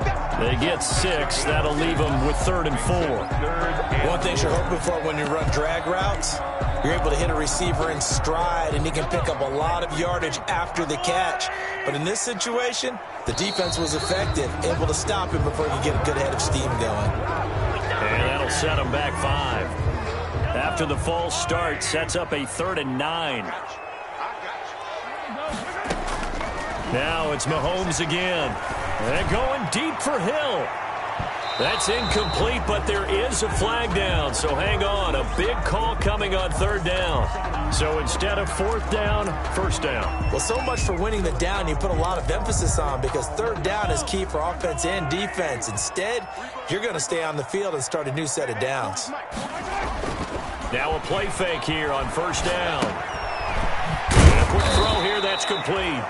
They get 6. That'll leave them with 3rd and 4. One thing you're hoping for when you run drag routes, you're able to hit a receiver in stride, and he can pick up a lot of yardage after the catch. But in this situation, the defense was effective, able to stop him before he could get a good head of steam going. And that'll set him back 5. After the false start, sets up a 3rd and 9. Now it's Mahomes again. They're going deep for Hill. That's incomplete, but there is a flag down, so hang on. A big call coming on 3rd down. So instead of 4th down, 1st down. Well, so much for winning the down you put a lot of emphasis on, because 3rd down is key for offense and defense. Instead, you're going to stay on the field and start a new set of downs. Now a play fake here on 1st down. And a quick throw here, that's complete.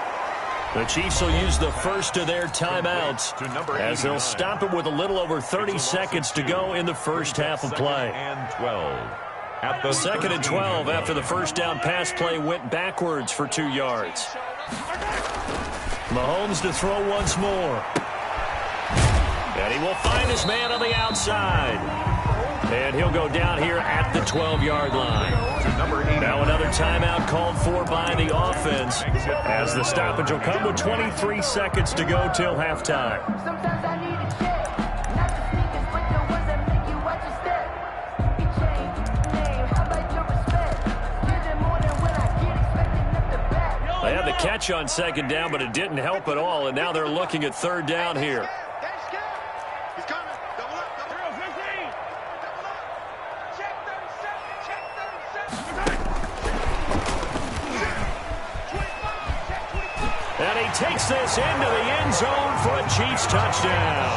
The Chiefs will use the first of their timeouts as they'll stop it with a little over 30 seconds to go in the first half of play. 2nd and 12 after the first down pass play went backwards for 2 yards. Mahomes to throw once more. And he will find his man on the outside. And he'll go down here at the 12-yard line. Now another timeout called for by the offense, as the stoppage will come with 23 seconds to go till halftime. They had the catch on 2nd down, but it didn't help at all, and now they're looking at 3rd down here. takes this into the end zone for a Chiefs touchdown.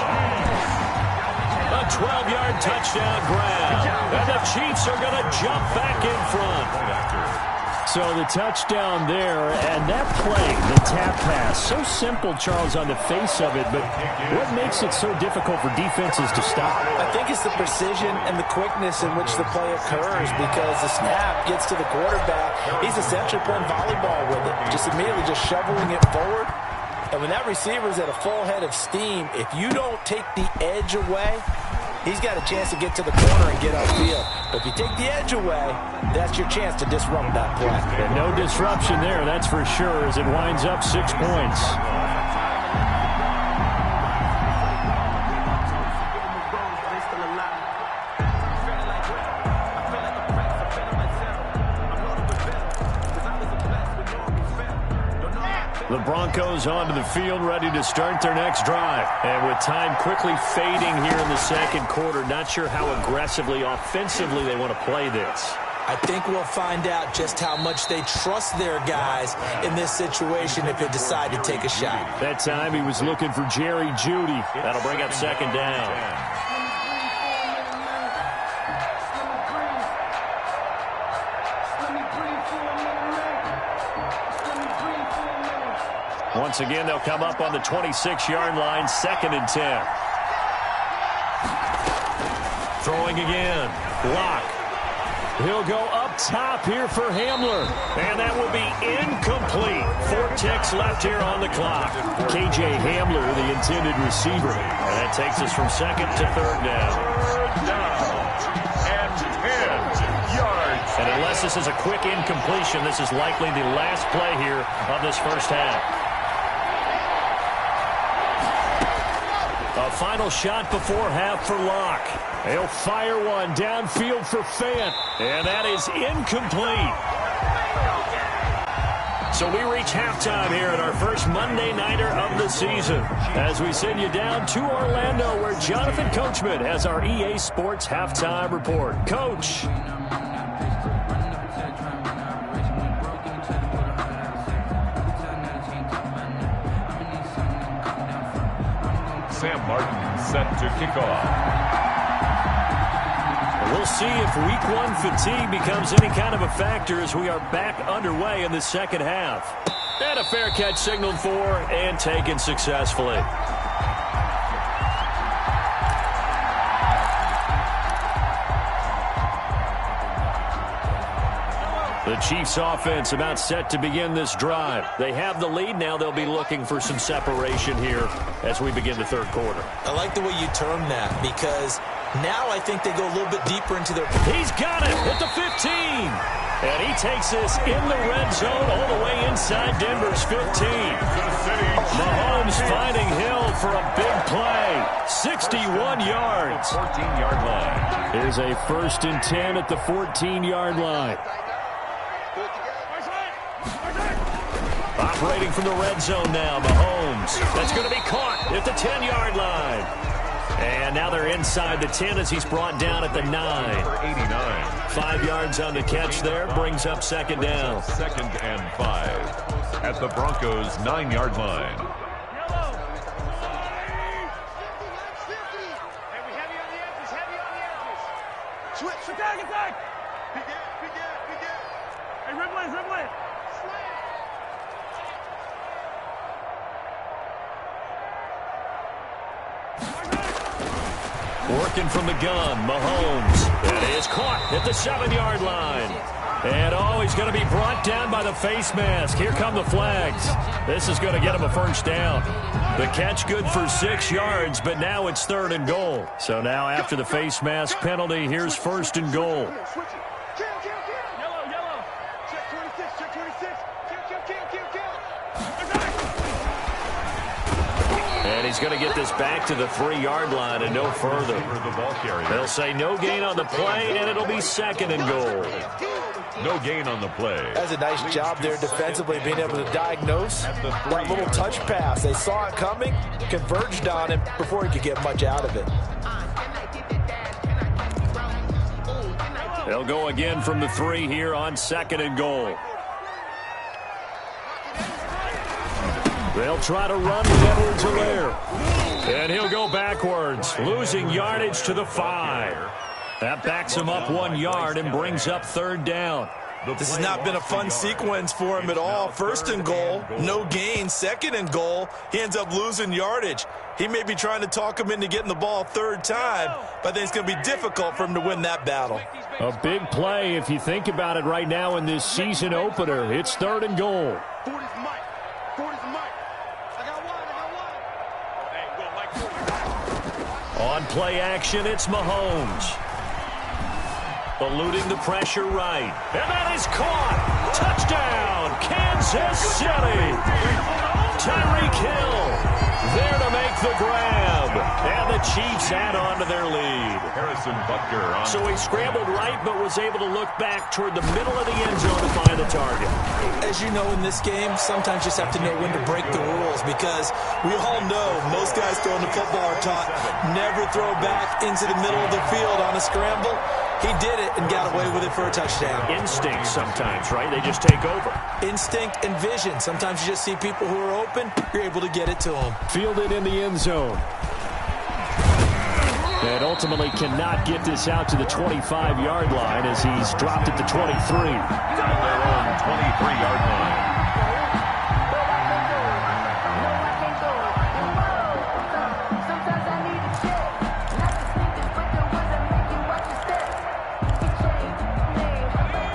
A 12-yard touchdown grab. And the Chiefs are going to jump back in front. So the touchdown there, and that play, the tap pass, so simple, Charles, on the face of it, but what makes it so difficult for defenses to stop? I think it's the precision and the quickness in which the play occurs, because the snap gets to the quarterback. He's essentially playing volleyball with it, just immediately just shoveling it forward. And when that receiver is at a full head of steam, if you don't take the edge away, he's got a chance to get to the corner and get upfield. But if you take the edge away, that's your chance to disrupt that play. And no disruption there, that's for sure, as it winds up 6 points. The Broncos onto the field, ready to start their next drive. And with time quickly fading here in the second quarter, not sure how aggressively, offensively they want to play this. I think we'll find out just how much they trust their guys in this situation if they decide to take a shot. That time he was looking for Jerry Jeudy. That'll bring up second down. Once again, they'll come up on the 26-yard line, 2nd and 10. Throwing again. Block. He'll go up top here for Hamler. And that will be incomplete. 4 ticks left here on the clock. K.J. Hamler, the intended receiver. And that takes us from 2nd to 3rd down. 3rd down and 10 yards. And unless this is a quick incompletion, this is likely the last play here of this first half. A final shot before half for Locke. He'll fire one downfield for Fant, and that is incomplete. So we reach halftime here at our first Monday Nighter of the season as we send you down to Orlando, where Jonathan Coachman has our EA Sports Halftime Report. Coach. Sam Martin set to kick off. We'll see if week 1 fatigue becomes any kind of a factor as we are back underway in the second half. And a fair catch signaled for and taken successfully. The Chiefs offense about set to begin this drive. They have the lead now. They'll be looking for some separation here as we begin the third quarter. I like the way you term that, because now I think they go a little bit deeper into their... He's got it at the 15. And he takes this in the red zone all the way inside Denver's 15. Mahomes finding Hill for a big play. 61 yards. 14-yard line. Here's a 1st and 10 at the 14-yard line. Operating from the red zone now, Mahomes. That's going to be caught at the 10-yard line. And now they're inside the 10 as he's brought down at the 9. 89. 5 yards on the catch there, brings up second down. 2nd and 5 at the Broncos' 9-yard line. Switch, attack! Hey, Ripley! Working from the gun, Mahomes. That is caught at the 7-yard line. And he's going to be brought down by the face mask. Here come the flags. This is going to get him a first down. The catch good for 6 yards, but now it's 3rd and goal. So now after the face mask penalty, here's 1st and goal. And he's going to get this back to the 3-yard line and no further. They'll say no gain on the play, and it'll be 2nd and goal. No gain on the play. That's a nice job there defensively, being able to diagnose that little touch pass. They saw it coming, converged on him before he could get much out of it. They'll go again from the 3 here on 2nd and goal. They'll try to run with Edwards-Helaire. And he'll go backwards, losing yardage to the 5. That backs him up 1 yard and brings up 3rd down. This has not been a fun sequence for him at all. 1st and goal, no gain. 2nd and goal, he ends up losing yardage. He may be trying to talk him into getting the ball 3rd time, but I think it's going to be difficult for him to win that battle. A big play if you think about it right now in this season opener. It's 3rd and goal. On play action, it's Mahomes. Eluding the pressure right. And that is caught. Touchdown, Kansas City. Tyreek Hill there to make the grab. And the Chiefs add on to their lead. Harrison Butker on. So he scrambled right but was able to look back toward the middle of the end zone to find the target. As you know in this game, sometimes you just have to know when to break the rules because we all know most guys throwing the football are taught never throw back into the middle of the field on a scramble. He did it and got away with it for a touchdown. Instinct sometimes, right? They just take over. Instinct and vision. Sometimes you just see people who are open, you're able to get it to them. Fielded in the end zone. And ultimately cannot get this out to the 25-yard line as he's dropped at the 23. Down their own 23-yard line.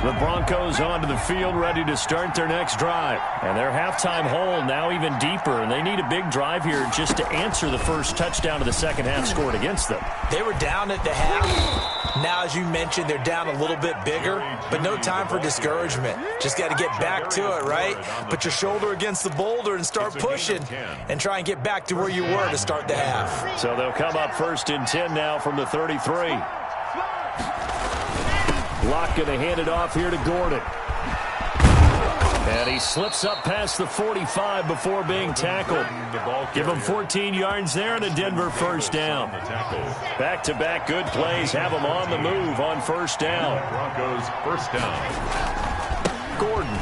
The Broncos onto the field, ready to start their next drive. And their halftime hole now even deeper, and they need a big drive here just to answer the first touchdown of the second half scored against them. They were down at the half. Now, as you mentioned, they're down a little bit bigger, but no time for discouragement. Just got to get back to it, right? Put your shoulder against the boulder and start pushing and try and get back to where you were to start the half. So they'll come up 1st and 10 now from the 33. Locke going to hand it off here to Gordon. And he slips up past the 45 before being tackled. Give him 14 yards there and a Denver 1st down. Back-to-back good plays have him on the move on 1st down. Broncos 1st down. Gordon.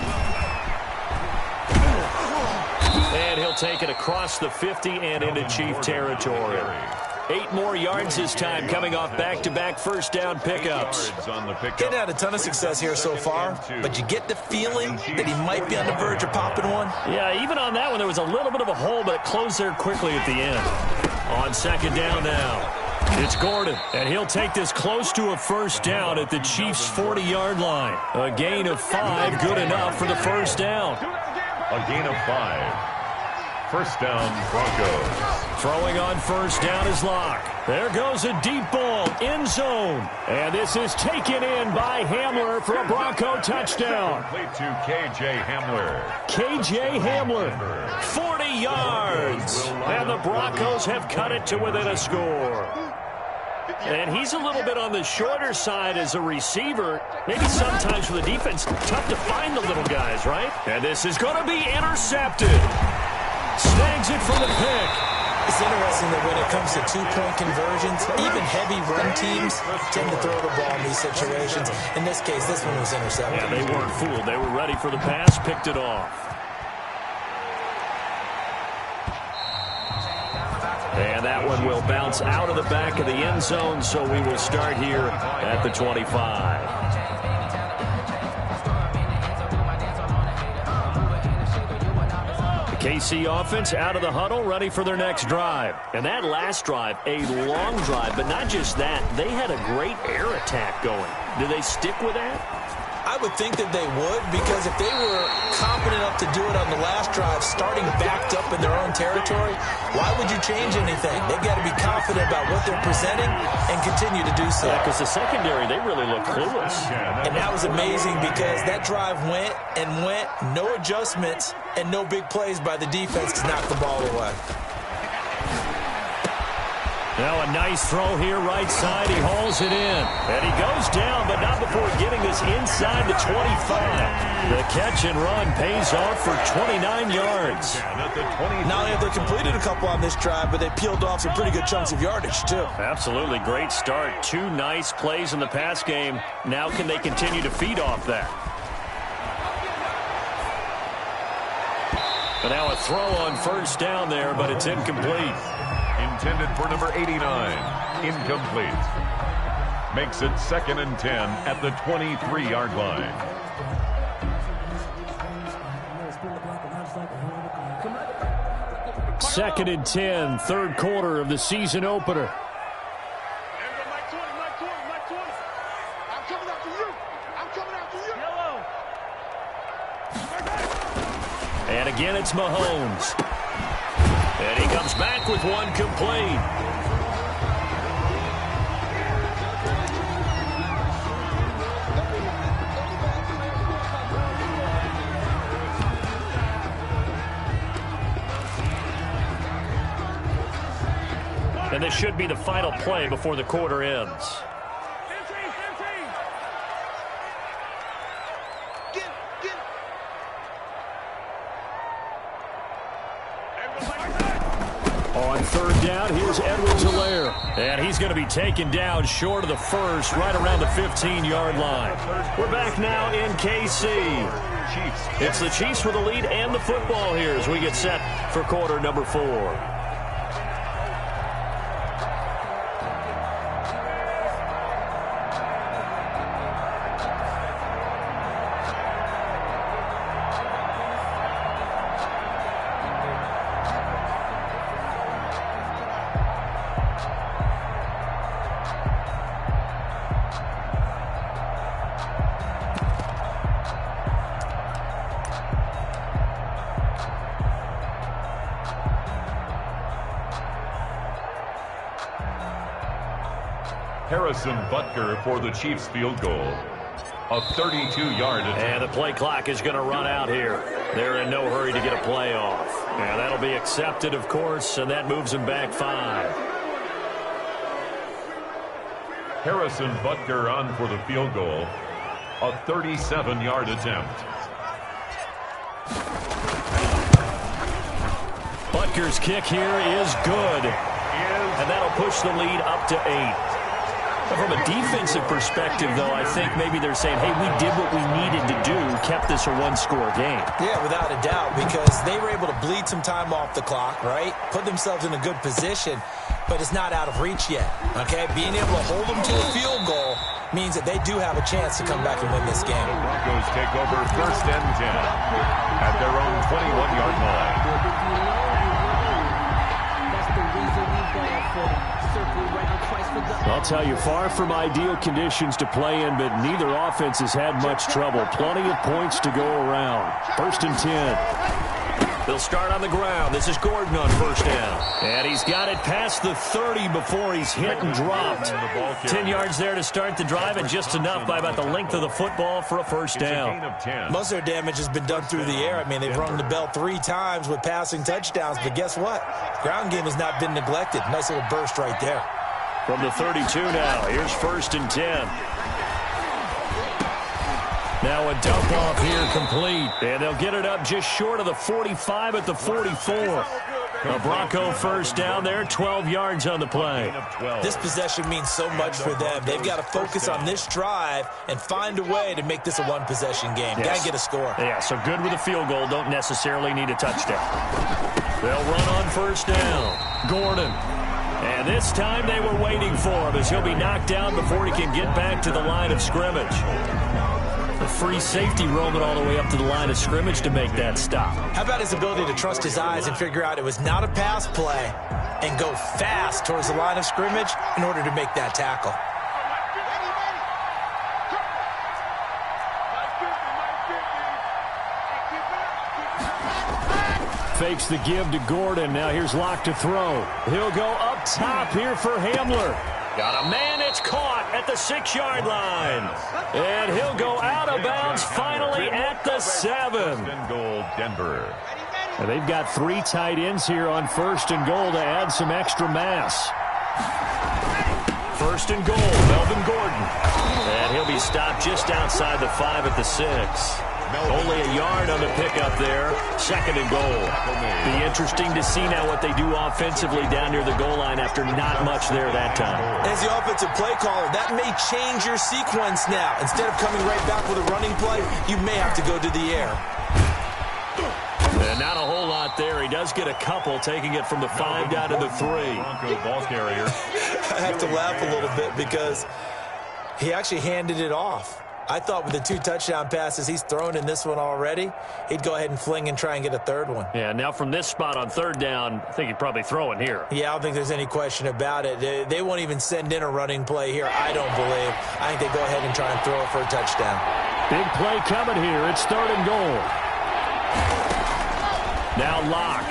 And he'll take it across the 50 and into Chief territory. 8 more yards this time coming off back-to-back 1st down pickups. Getting had a ton of success here so far, but you get the feeling that he might be on the verge of popping one. Yeah, even on that one, there was a little bit of a hole, but it closed there quickly at the end. On 2nd down now, it's Gordon, and he'll take this close to a 1st down at the Chiefs' 40-yard line. A gain of 5, good enough for the 1st down. A gain of 5. 1st down, Broncos. Throwing on 1st down is Locke. There goes a deep ball, end zone. And this is taken in by Hamler for a Bronco touchdown. Complete to K.J. Hamler. K.J. Hamler, 40 yards. And the Broncos have cut it to within a score. And he's a little bit on the shorter side as a receiver. Maybe sometimes for the defense, tough to find the little guys, right? And this is going to be intercepted. Snags it for the pick. It's interesting that when it comes to 2-point conversions, even heavy run teams tend to throw the ball in these situations. In this case, this one was intercepted. Yeah, they weren't fooled. They were ready for the pass, picked it off. And that one will bounce out of the back of the end zone, so we will start here at the 25. KC offense out of the huddle, ready for their next drive. And that last drive, a long drive, but not just that. They had a great air attack going. Do they stick with that? I would think that they would, because if they were confident enough to do it on the last drive, starting backed up in their own territory, why would you change anything? They've got to be confident about what they're presenting and continue to do so. Yeah, because the secondary, they really look clueless. And that was amazing because that drive went and went, no adjustments, and no big plays by the defense to knock the ball away. Now a nice throw here right side. He hauls it in. And he goes down, but not before getting this inside the 25. The catch and run pays off for 29 yards. Not only have they completed a couple on this drive, but they peeled off some pretty good chunks of yardage, too. Absolutely. Great start. 2 nice plays in the pass game. Now can they continue to feed off that? And now a throw on first down there, but it's incomplete. Intended for number 89. Incomplete. Makes it 2nd and 10 at the 23-yard line. Second and 10, third quarter of the season opener. And again, it's Mahomes. And he comes back with one complete. And this should be the final play before the quarter ends. On third down, here's Edwards-Helaire. And he's going to be taken down short of the first, right around the 15-yard line. We're back now in KC. It's the Chiefs with the lead and the football here as we get set for quarter number 4. Harrison Butker for the Chiefs field goal. A 32-yard attempt. And the play clock is going to run out here. They're in no hurry to get a play off. And that'll be accepted, of course, and that moves them back 5. Harrison Butker on for the field goal. A 37-yard attempt. Butker's kick here is good. And that'll push the lead up to 8. From a defensive perspective, though, I think maybe they're saying, hey, we did what we needed to do, kept this a one-score game. Yeah, without a doubt, because they were able to bleed some time off the clock, right? Put themselves in a good position, but it's not out of reach yet, okay? Being able to hold them to a field goal means that they do have a chance to come back and win this game. The Broncos take over 1st and 10 at their own 21-yard line. That's the reason we go for circle round twice for the... I'll tell you, far from ideal conditions to play in, but neither offense has had much trouble. Plenty of points to go around. 1st and 10. They'll start on the ground. This is Gordon on first down. And he's got it past the 30 before he's hit and dropped. 10 yards there to start the drive, and just enough by about the length of the football for a first down. Most of their damage has been done through the air. I mean, they've rung the bell 3 times with passing touchdowns, but guess what? Ground game has not been neglected. Nice little burst right there. From the 32 now, here's 1st and 10. Now a dump off here complete, and they'll get it up just short of the 45 at the 44. A Bronco first down there, 12 yards on the play. This possession means so much for them. They've got to focus on this drive and find a way to make this a one-possession game. Yes. Got to get a score. Yeah, so good with a field goal. Don't necessarily need a touchdown. They'll run on first down. Gordon. And this time they were waiting for him as he'll be knocked down before he can get back to the line of scrimmage. A free safety roaming all the way up to the line of scrimmage to make that stop. How about his ability to trust his eyes and figure out it was not a pass play and go fast towards the line of scrimmage in order to make that tackle. Fakes the give to Gordon. Now here's Locke to throw. He'll go up top here for Hamler. Got a man, it's caught at the 6-yard line. And he'll go out of bounds finally at the 7. First and goal, Denver. And they've got 3 tight ends here on 1st and goal to add some extra mass. 1st and goal, Melvin Gordon. And he'll be stopped just outside the 5 at the 6. Only a yard on the pickup there. 2nd and goal. Be interesting to see now what they do offensively down near the goal line after not much there that time. As the offensive play caller, that may change your sequence now. Instead of coming right back with a running play, you may have to go to the air. And not a whole lot shot there. He does get a couple, taking it from the 5 down to the 3. Broncos ball carrier. I have to laugh a little bit because he actually handed it off. I thought with the 2 touchdown passes he's thrown in this one already, he'd go ahead and fling and try and get a third one. Yeah, now from this spot on 3rd down, I think he'd probably throw it here. Yeah, I don't think there's any question about it. They won't even send in a running play here, I don't believe. I think they go ahead and try and throw it for a touchdown. Big play coming here. It's 3rd and goal. Now Locke.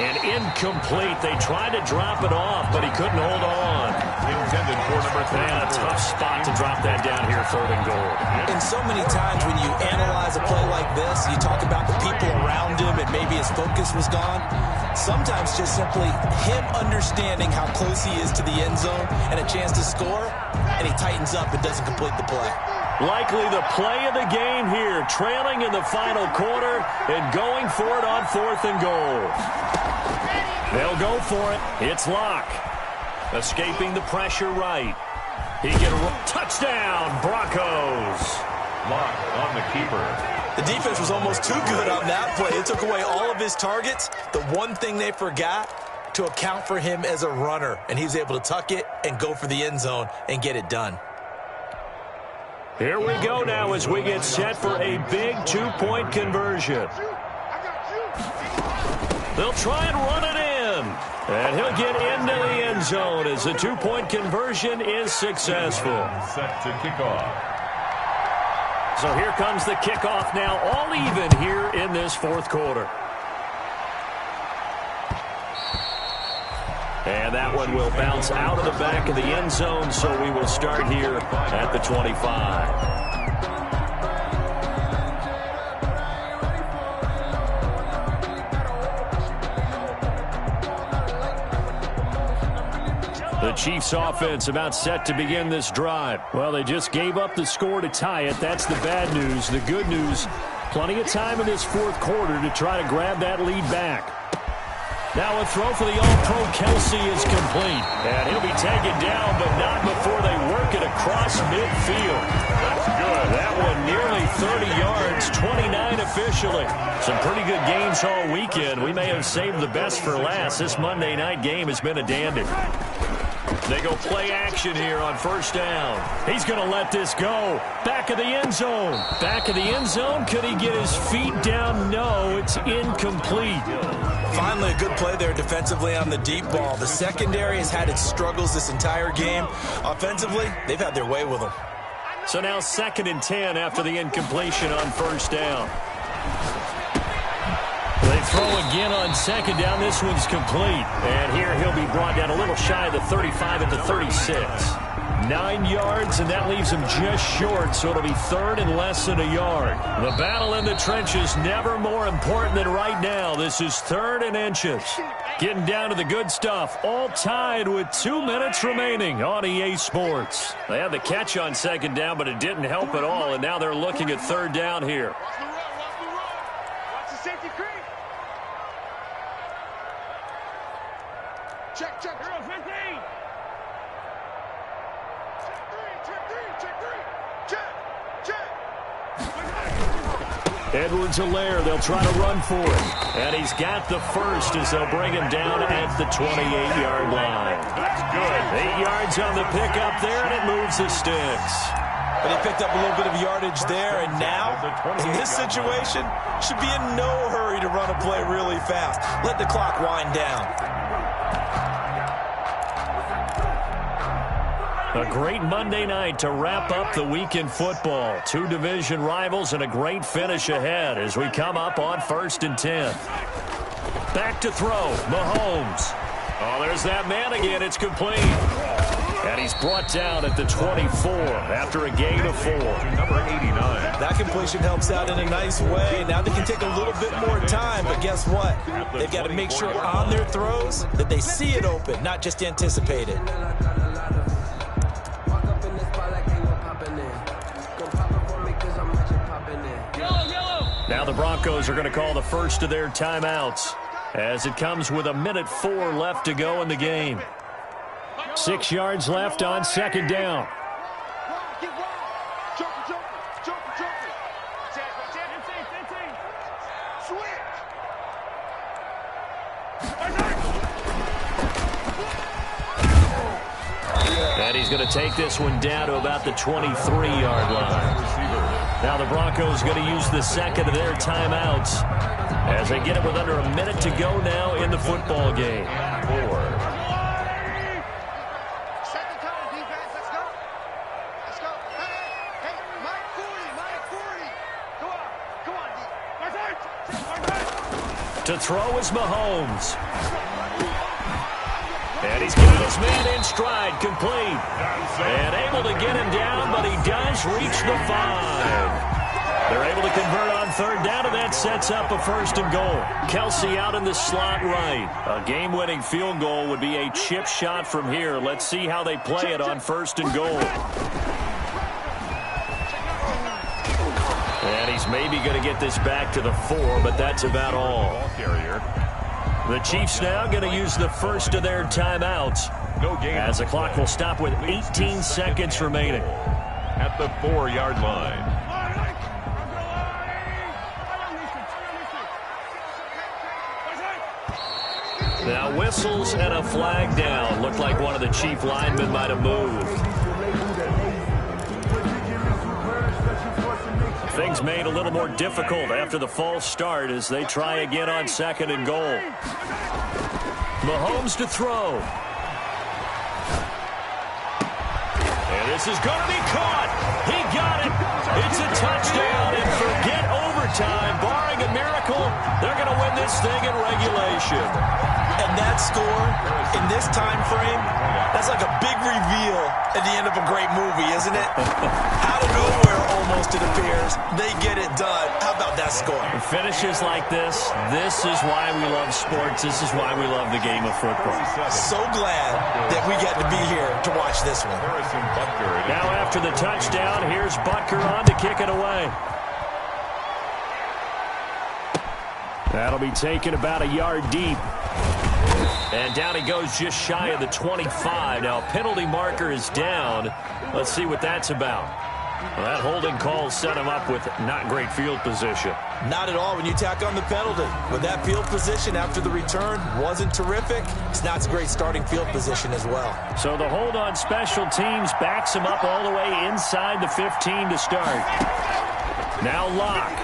And incomplete. They tried to drop it off, but he couldn't hold on. Intended for number 3. Man, a tough spot to drop that down here, 3rd and goal. And so many times when you analyze a play like this, you talk about the people around him and maybe his focus was gone. Sometimes just simply him understanding how close he is to the end zone and a chance to score, and he tightens up and doesn't complete the play. Likely the play of the game here, trailing in the final quarter and going for it on 4th and goal. They'll go for it. It's Locke. Escaping the pressure right. He can touchdown, Broncos. Locke on the keeper. The defense was almost too good on that play. It took away all of his targets. The one thing they forgot, to account for him as a runner, and he was able to tuck it and go for the end zone and get it done. Here we go now as we get set for a big 2-point conversion. They'll try and run it in. And he'll get into the end zone as the 2-point conversion is successful. Set to kick off. So here comes the kickoff now, all even here in this 4th quarter. And that one will bounce out of the back of the end zone, so we will start here at the 25. The Chiefs offense about set to begin this drive. Well, they just gave up the score to tie it. That's the bad news. The good news, plenty of time in this 4th quarter to try to grab that lead back. Now a throw for the All-Pro Kelsey is complete. And he'll be taken down, but not before they work it across midfield. That's good. That one nearly 30 yards, 29 officially. Some pretty good games all weekend. We may have saved the best for last. This Monday night game has been a dandy. They go play action here on 1st down. He's going to let this go. Back of the end zone. Back of the end zone. Could he get his feet down? No, it's incomplete. Finally, a good play there defensively on the deep ball. The secondary has had its struggles this entire game. Offensively, they've had their way with them. So now 2nd and 10 after the incompletion on 1st down. They throw again on 2nd down. This one's complete. And here he'll be brought down a little shy of the 35 at the 36. 9 yards, and that leaves him just short, so it'll be 3rd and less than a yard. The battle in the trenches never more important than right now. This is 3rd and inches. Getting down to the good stuff, all tied with 2 minutes remaining on EA Sports. They had the catch on 2nd down, but it didn't help at all, and now they're looking at 3rd down here. Watch the safety creep. Check. Hero 15. Edwards-Helaire, they'll try to run for it. And he's got the first as they'll bring him down at the 28-yard line. That's good. 8 yards on the pickup there, and it moves the sticks. But he picked up a little bit of yardage there, and now, in this situation, should be in no hurry to run a play really fast. Let the clock wind down. A great Monday night to wrap up the week in football. 2 division rivals and a great finish ahead as we come up on 1st and 10. Back to throw, Mahomes. Oh, there's that man again. It's complete. And he's brought down at the 24 after a gain of 4. Number 89. That completion helps out in a nice way. Now they can take a little bit more time, but guess what? They've got to make sure on their throws that they see it open, not just anticipate it. Now the Broncos are going to call the first of their timeouts as it comes with 1:04 left to go in the game. 6 yards left on 2nd down. And he's going to take this one down to about the 23-yard line. Now the Broncos going to use the second of their timeouts as they get it with under a minute to go now in the football game. 4. To throw is Mahomes. And he's got his man in stride, complete. And able to get him down, but he does reach the 5. They're able to convert on third down, and that sets up a 1st and goal. Kelsey out in the slot right. A game-winning field goal would be a chip shot from here. Let's see how they play it on 1st and goal. And he's maybe going to get this back to the 4, but that's about all. The Chiefs now going to use the first of their timeouts as the clock will stop with 18 seconds remaining. At the 4-yard line. Now whistles and a flag down. Looked like one of the Chief linemen might have moved. Things made a little more difficult after the false start as they try again on 2nd and goal. Mahomes to throw. And this is going to be caught. He got it. It's a touchdown, and forget overtime. Barring a miracle, they're going to win this thing in regulation. And that score in this time frame, that's like a big reveal at the end of a great movie, isn't it? Out of nowhere, almost, it appears. They get it done. How about that score? Finishes like this is why we love sports. This is why we love the game of football. So glad that we get to be here to watch this one. Now after the touchdown, here's Butker on to kick it away. That'll be taken about a yard deep. And down he goes just shy of the 25. Now a penalty marker is down. Let's see what that's about. Well, that holding call set him up with not great field position. Not at all when you tack on the penalty. With that field position after the return wasn't terrific. It's not a great starting field position as well. So the hold on special teams backs him up all the way inside the 15 to start. Now Locke.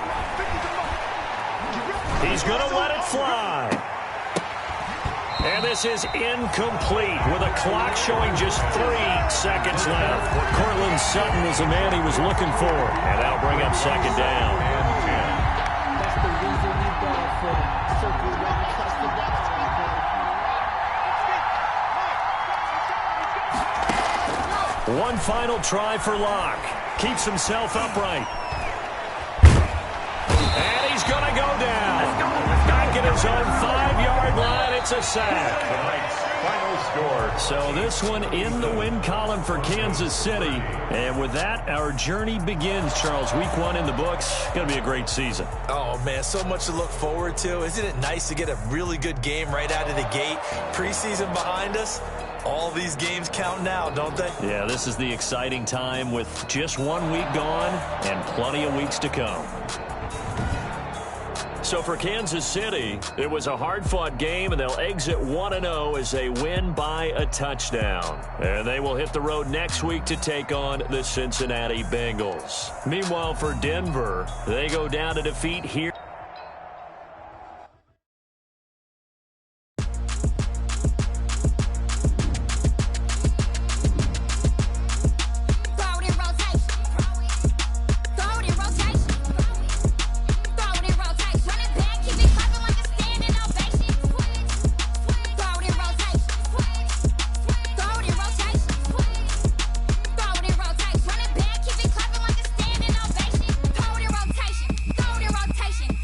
He's going to let it fly. And this is incomplete with a clock showing just 3 seconds left. Cortland Sutton was the man he was looking for. And that'll bring up 2nd down. That's the reason we ball for circle one, trust the box. One final try for Locke. Keeps himself upright. And he's going to go down. Back at his own 5-yard line, it's a sack. Final score. So this one in the win column for Kansas City. And with that, our journey begins, Charles. Week 1 in the books. Going to be a great season. Oh, man, so much to look forward to. Isn't it nice to get a really good game right out of the gate? Preseason behind us. All these games count now, don't they? Yeah, this is the exciting time with just 1 week gone and plenty of weeks to come. So for Kansas City, it was a hard-fought game, and they'll exit 1-0 as they win by a touchdown. And they will hit the road next week to take on the Cincinnati Bengals. Meanwhile, for Denver, they go down to defeat here. Rotation.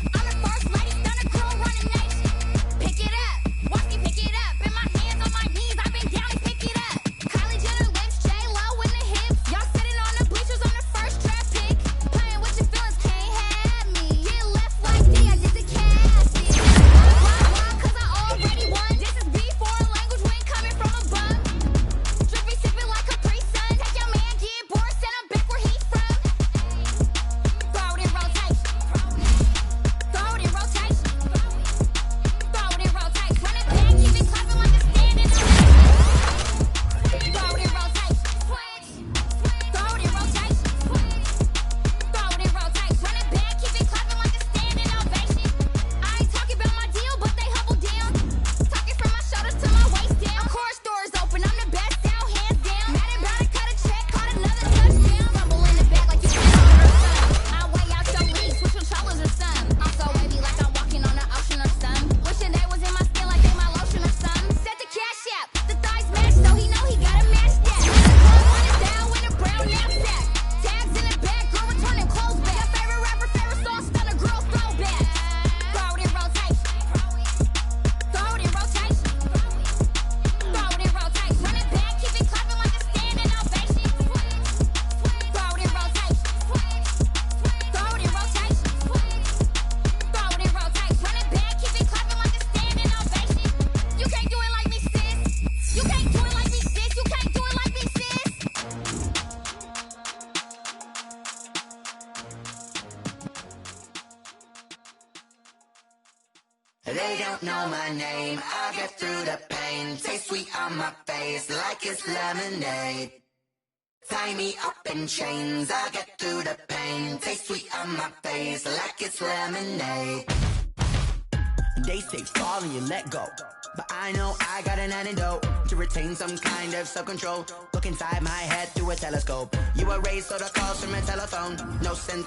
They don't know my name, I get through the pain. Taste sweet on my face like it's lemonade. Tie me up in chains, I get through the pain. Taste sweet on my face like it's lemonade. They say fall and you let go, but I know I got an antidote to retain some kind of self-control. Look inside my head through a telescope. You erase all the calls from a telephone. No sense.